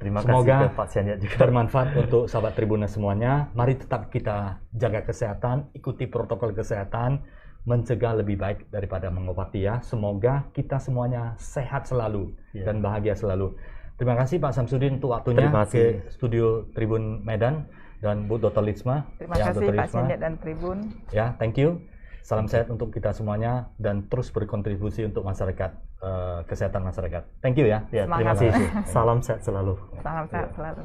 Terima semoga kasih ke Pak Sianjak juga. bermanfaat untuk sahabat Tribuners semuanya. Mari tetap kita jaga kesehatan, ikuti protokol kesehatan, mencegah lebih baik daripada mengobati ya. Semoga kita semuanya sehat selalu dan bahagia selalu. Terima kasih Pak Samsudin untuk waktunya ke studio Tribun Medan, dan Bu Dr. Litsma. Terima kasih Pak Sianjak dan Tribun. Ya, thank you. Salam sehat untuk kita semuanya dan terus berkontribusi untuk masyarakat, kesehatan masyarakat. Thank you ya. Ya, terima Semangat. kasih. Salam sehat selalu. Salam sehat selalu.